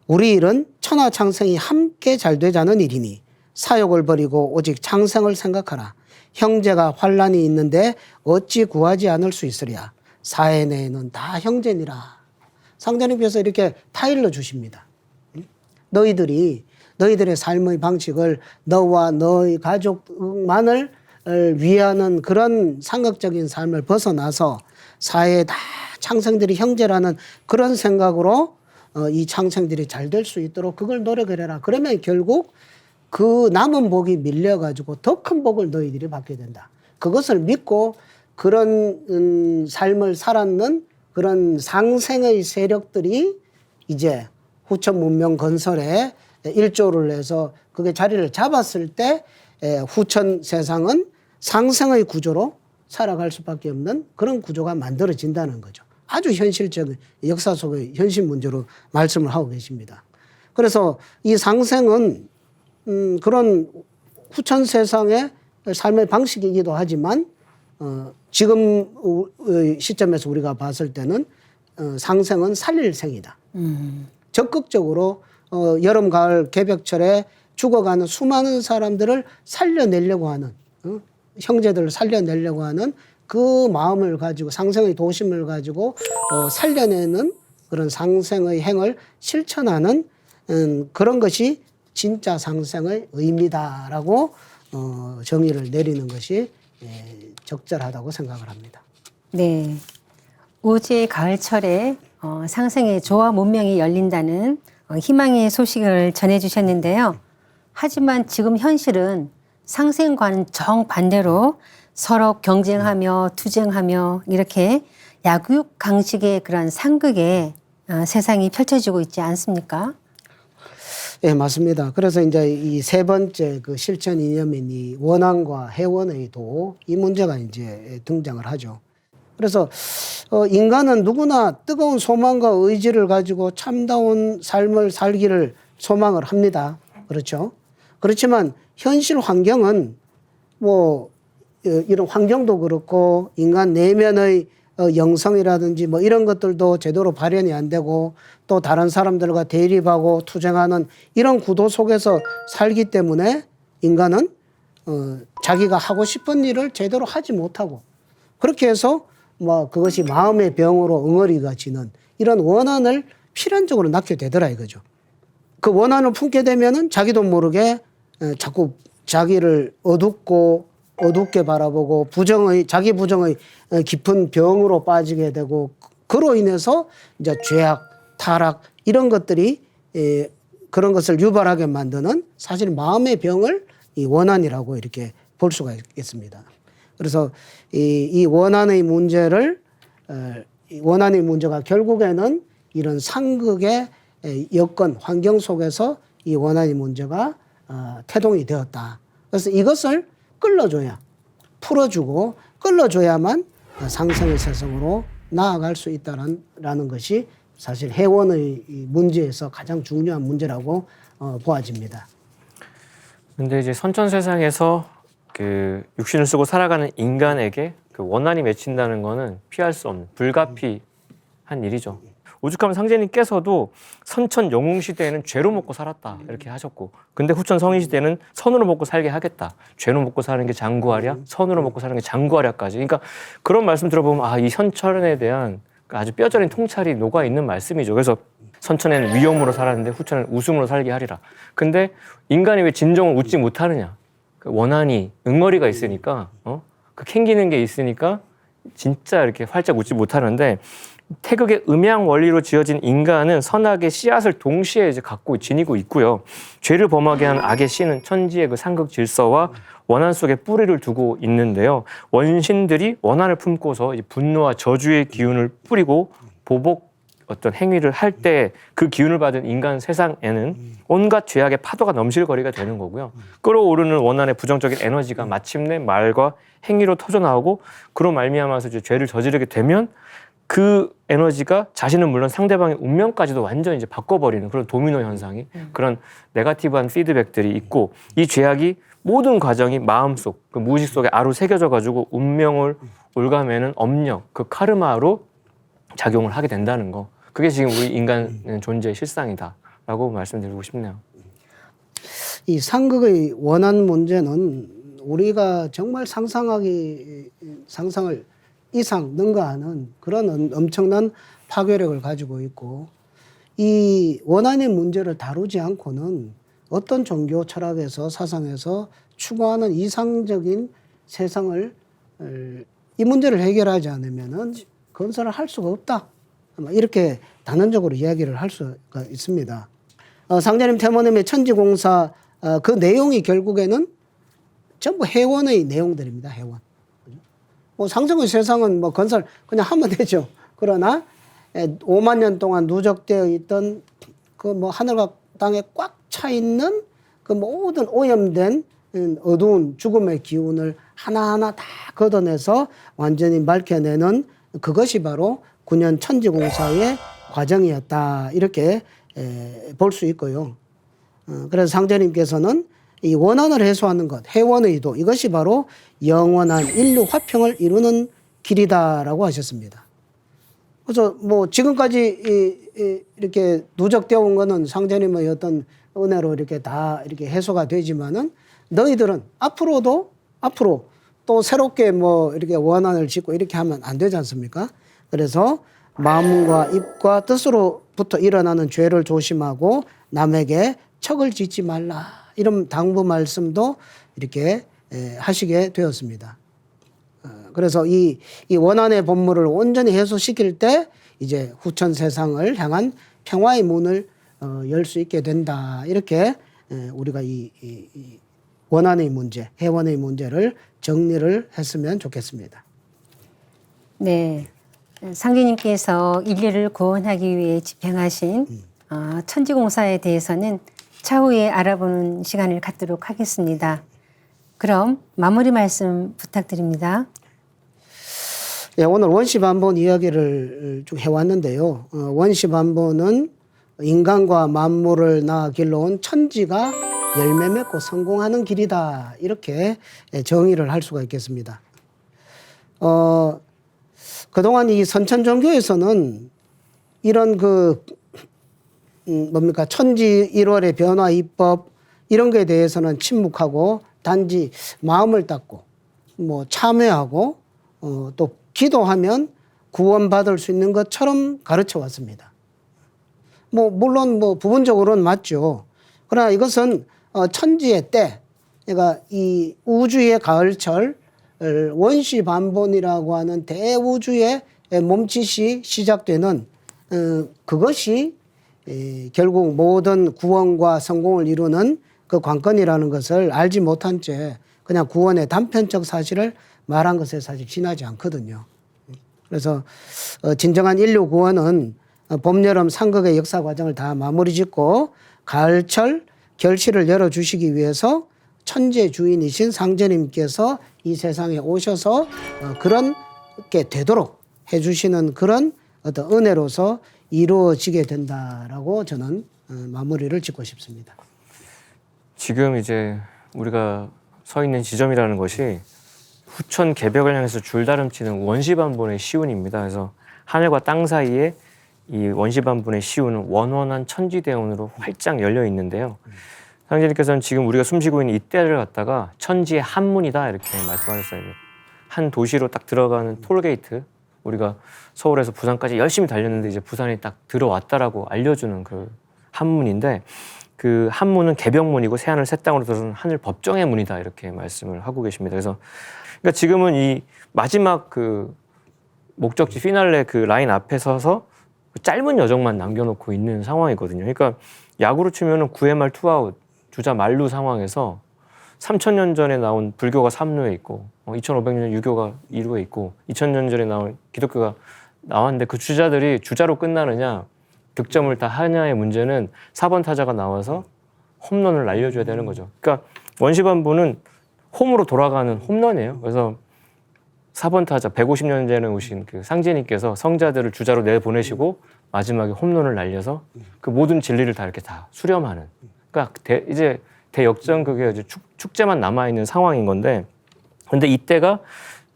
우리 일은 천하창생이 함께 잘 되자는 일이니 사욕을 버리고 오직 창생을 생각하라. 형제가 환란이 있는데 어찌 구하지 않을 수 있으랴. 사회 내에는 다 형제니라. 상제님께서 이렇게 타일러 주십니다. 너희들의 삶의 방식을 너와 너희 가족만을 위하는 그런 상극적인 삶을 벗어나서 사회에 다 창생들이 형제라는 그런 생각으로 이 창생들이 잘 될 수 있도록 그걸 노력을 해라. 그러면 결국 그 남은 복이 밀려가지고 더 큰 복을 너희들이 받게 된다. 그것을 믿고 그런 삶을 살았는 그런 상생의 세력들이 이제 후천 문명 건설에 일조를 해서 그게 자리를 잡았을 때 후천 세상은 상생의 구조로 살아갈 수밖에 없는 그런 구조가 만들어진다는 거죠. 아주 현실적인 역사 속의 현실 문제로 말씀을 하고 계십니다. 그래서 이 상생은 그런 후천 세상의 삶의 방식이기도 하지만 지금 시점에서 우리가 봤을 때는 상생은 살릴 생이다. 적극적으로 여름 가을 개벽철에 죽어가는 수많은 사람들을 살려내려고 하는 형제들을 살려내려고 하는 그 마음을 가지고 상생의 도심을 가지고 살려내는 그런 상생의 행을 실천하는 그런 것이 진짜 상생의 의미다라고 정의를 내리는 것이 적절하다고 생각을 합니다. 네. 우주의 가을철에 상생의 조화 문명이 열린다는 희망의 소식을 전해주셨는데요. 하지만 지금 현실은 상생과는 정반대로 서로 경쟁하며 투쟁하며 이렇게 약육강식의 그런 상극의 세상이 펼쳐지고 있지 않습니까? 예, 맞습니다. 그래서 이제 이 세 번째 그 실천 이념인 이 원한과 해원의 도, 이 문제가 이제 등장을 하죠. 그래서 인간은 누구나 뜨거운 소망과 의지를 가지고 참다운 삶을 살기를 소망을 합니다. 그렇죠? 그렇지만 현실 환경은 뭐 이런 환경도 그렇고 인간 내면의 영성이라든지 뭐 이런 것들도 제대로 발현이 안 되고 또 다른 사람들과 대립하고 투쟁하는 이런 구도 속에서 살기 때문에 인간은 자기가 하고 싶은 일을 제대로 하지 못하고 그렇게 해서 뭐 그것이 마음의 병으로 응어리가 지는 이런 원한을 필연적으로 낳게 되더라 이거죠. 그 원한을 품게 되면은 자기도 모르게 자꾸 자기를 어둡게 바라보고 자기 부정의 깊은 병으로 빠지게 되고 그로 인해서 이제 죄악, 타락 이런 것들이 그런 것을 유발하게 만드는 사실 마음의 병을 이 원한이라고 이렇게 볼 수가 있겠습니다. 그래서 이 원한의 문제가 결국에는 이런 상극의 여건, 환경 속에서 이 원한의 문제가 태동이 되었다. 그래서 이것을 끌어줘야, 풀어주고 끌어줘야만 상생의 세상으로 나아갈 수 있다라는 것이 사실 해원의 문제에서 가장 중요한 문제라고 보아집니다. 근데 이제 선천 세상에서 그 육신을 쓰고 살아가는 인간에게 그 원한이 맺힌다는 거는 피할 수 없는 불가피한 일이죠. 오죽하면 상제님께서도 선천 영웅 시대에는 죄로 먹고 살았다 이렇게 하셨고, 근데 후천 성인 시대는 선으로 먹고 살게 하겠다. 죄로 먹고 사는 게 장구하랴, 선으로 먹고 사는 게 장구하랴까지. 그러니까 그런 말씀 들어보면 이 선천에 대한 아주 뼈저린 통찰이 녹아 있는 말씀이죠. 그래서 선천에는 위험으로 살았는데 후천은 웃음으로 살게 하리라. 근데 인간이 왜 진정을 웃지 못하느냐? 그 원한이 응어리가 있으니까 그 캥기는 게 있으니까 진짜 이렇게 활짝 웃지 못하는데. 태극의 음양 원리로 지어진 인간은 선악의 씨앗을 동시에 이제 지니고 있고요. 죄를 범하게 한 악의 씨는 천지의 그 상극 질서와 원한 속에 뿌리를 두고 있는데요. 원신들이 원한을 품고서 이제 분노와 저주의 기운을 뿌리고 보복 어떤 행위를 할 때 그 기운을 받은 인간 세상에는 온갖 죄악의 파도가 넘실거리가 되는 거고요. 끓어오르는 원한의 부정적인 에너지가 마침내 말과 행위로 터져나오고 그로 말미암아서 이제 죄를 저지르게 되면 그 에너지가 자신은 물론 상대방의 운명까지도 완전히 이제 바꿔버리는 그런 도미노 현상이 그런 네거티브한 피드백들이 있고 이 죄악이 모든 과정이 마음속 그 무의식 속에 아로 새겨져 가지고 운명을 올가매는 업력 그 카르마로 작용을 하게 된다는 거 그게 지금 우리 인간 존재의 실상이다라고 말씀드리고 싶네요. 이 상극의 원한 문제는 우리가 정말 상상을 이상 능가하는 그런 엄청난 파괴력을 가지고 있고 이 원한의 문제를 다루지 않고는 어떤 종교 철학에서 사상에서 추구하는 이상적인 세상을 이 문제를 해결하지 않으면은 건설을 할 수가 없다. 이렇게 단언적으로 이야기를 할 수가 있습니다. 상제님 태모님의 천지공사 그 내용이 결국에는 전부 해원의 내용들입니다. 해원. 뭐 상승의 세상은 뭐 건설 그냥 하면 되죠. 그러나 5만 년 동안 누적되어 있던 그 뭐 하늘과 땅에 꽉 차 있는 그 모든 오염된 어두운 죽음의 기운을 하나하나 다 걷어내서 완전히 밝혀내는 그것이 바로 9년 천지공사의 과정이었다. 이렇게 볼 수 있고요. 그래서 상제님께서는 이 원한을 해소하는 것, 해원의도 이것이 바로 영원한 인류 화평을 이루는 길이다라고 하셨습니다. 그래서 뭐 지금까지 이렇게 누적되어 온 거는 상제님의 어떤 은혜로 이렇게 다 이렇게 해소가 되지만은 너희들은 앞으로 또 새롭게 뭐 이렇게 원한을 짓고 이렇게 하면 안 되지 않습니까? 그래서 마음과 입과 뜻으로부터 일어나는 죄를 조심하고 남에게 척을 짓지 말라. 이런 당부 말씀도 이렇게 하시게 되었습니다. 그래서 이 원한의 본물을 온전히 해소시킬 때 이제 후천 세상을 향한 평화의 문을 열 수 있게 된다. 이렇게 우리가 이 원한의 문제, 해원의 문제를 정리를 했으면 좋겠습니다. 네. 상주님께서 인류를 구원하기 위해 집행하신 천지공사에 대해서는 차후에 알아보는 시간을 갖도록 하겠습니다. 그럼 마무리 말씀 부탁드립니다. 예, 오늘 원시반본 이야기를 쭉 해왔는데요. 원시반본은 인간과 만물을 낳아 길러온 천지가 열매 맺고 성공하는 길이다. 이렇게 정의를 할 수가 있겠습니다. 그동안 이 선천 종교에서는 이런 천지 1월의 변화 이법 이런 거에 대해서는 침묵하고 단지 마음을 닫고 뭐 참회하고 또 기도하면 구원받을 수 있는 것처럼 가르쳐 왔습니다. 물론 부분적으로는 맞죠. 그러나 이것은 천지의 때, 그러니까 이 우주의 가을철, 원시 반본이라고 하는 대우주의 몸짓이 시작되는 그것이 결국 모든 구원과 성공을 이루는 그 관건이라는 것을 알지 못한 채 그냥 구원의 단편적 사실을 말한 것에 사실 지나지 않거든요. 그래서 진정한 인류 구원은 봄, 여름, 삼극의 역사 과정을 다 마무리 짓고 가을철 결실을 열어주시기 위해서 천재 주인이신 상제님께서 이 세상에 오셔서 그런 게 되도록 해주시는 그런 어떤 은혜로서 이루어지게 된다라고 저는 마무리를 짓고 싶습니다. 지금 이제 우리가 서 있는 지점이라는 것이 후천 개벽을 향해서 줄다름치는 원시반본의 시운입니다. 그래서 하늘과 땅 사이에 이 원시반본의 시운은 원원한 천지대운으로 활짝 열려 있는데요. 상제님께서는 지금 우리가 숨쉬고 있는 이때를 갖다가 천지의 한문이다 이렇게 말씀하셨어요. 한 도시로 딱 들어가는 톨게이트, 우리가 서울에서 부산까지 열심히 달렸는데 이제 부산이 딱 들어왔다라고 알려주는 그 한문인데, 그 한문은 개벽문이고 새하늘 새 땅으로 들어서는 하늘 법정의 문이다 이렇게 말씀을 하고 계십니다. 그래서 그러니까 지금은 이 마지막 그 목적지 피날레 그 라인 앞에 서서 짧은 여정만 남겨놓고 있는 상황이거든요. 그러니까 야구로 치면은 9회 말 투아웃 주자 만루 상황에서 3000년 전에 나온 불교가 3루에 있고 2500년 유교가 2루에 있고 2000년 전에 나온 기독교가 나왔는데 그 주자들이 주자로 끝나느냐 득점을 다 하냐의 문제는 4번 타자가 나와서 홈런을 날려줘야 되는 거죠. 그러니까 원시반본은 홈으로 돌아가는 홈런이에요. 그래서 4번 타자 150년 전에 오신 그 상제님께서 성자들을 주자로 내보내시고 마지막에 홈런을 날려서 그 모든 진리를 다 이렇게 다 수렴하는, 그러니까 이제 대역전극의 이제 축제만 남아있는 상황인 건데, 근데 이때가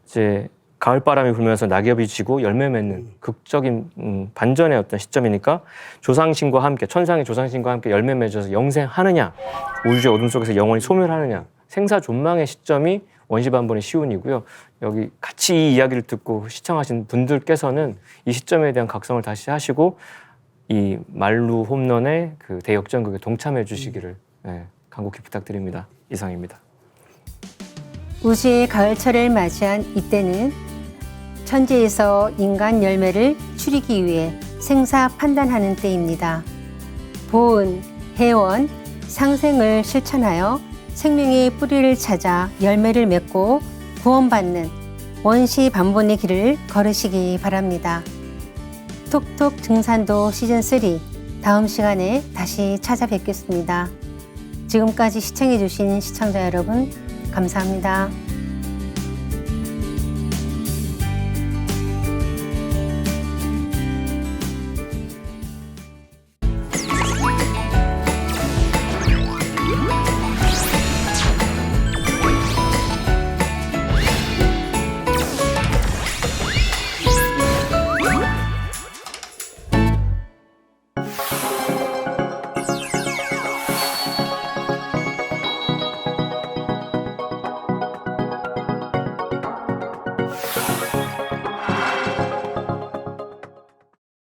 이제 가을바람이 불면서 낙엽이 지고 열매 맺는 극적인 반전의 어떤 시점이니까 조상신과 함께, 천상의 조상신과 함께 열매 맺어서 영생하느냐, 우주의 어둠 속에서 영원히 소멸하느냐, 생사존망의 시점이 원시반본의 시운이고요. 여기 같이 이 이야기를 듣고 시청하신 분들께서는 이 시점에 대한 각성을 다시 하시고 이 만루 홈런의 그 대역전극에 동참해 주시기를 간곡히 부탁드립니다. 이상입니다. 우주의 가을철을 맞이한 이때는 천지에서 인간 열매를 추리기 위해 생사 판단하는 때입니다. 보은, 해원, 상생을 실천하여 생명의 뿌리를 찾아 열매를 맺고 구원받는 원시 반본의 길을 걸으시기 바랍니다. 톡톡 등산도 시즌3 다음 시간에 다시 찾아뵙겠습니다. 지금까지 시청해주신 시청자 여러분 감사합니다.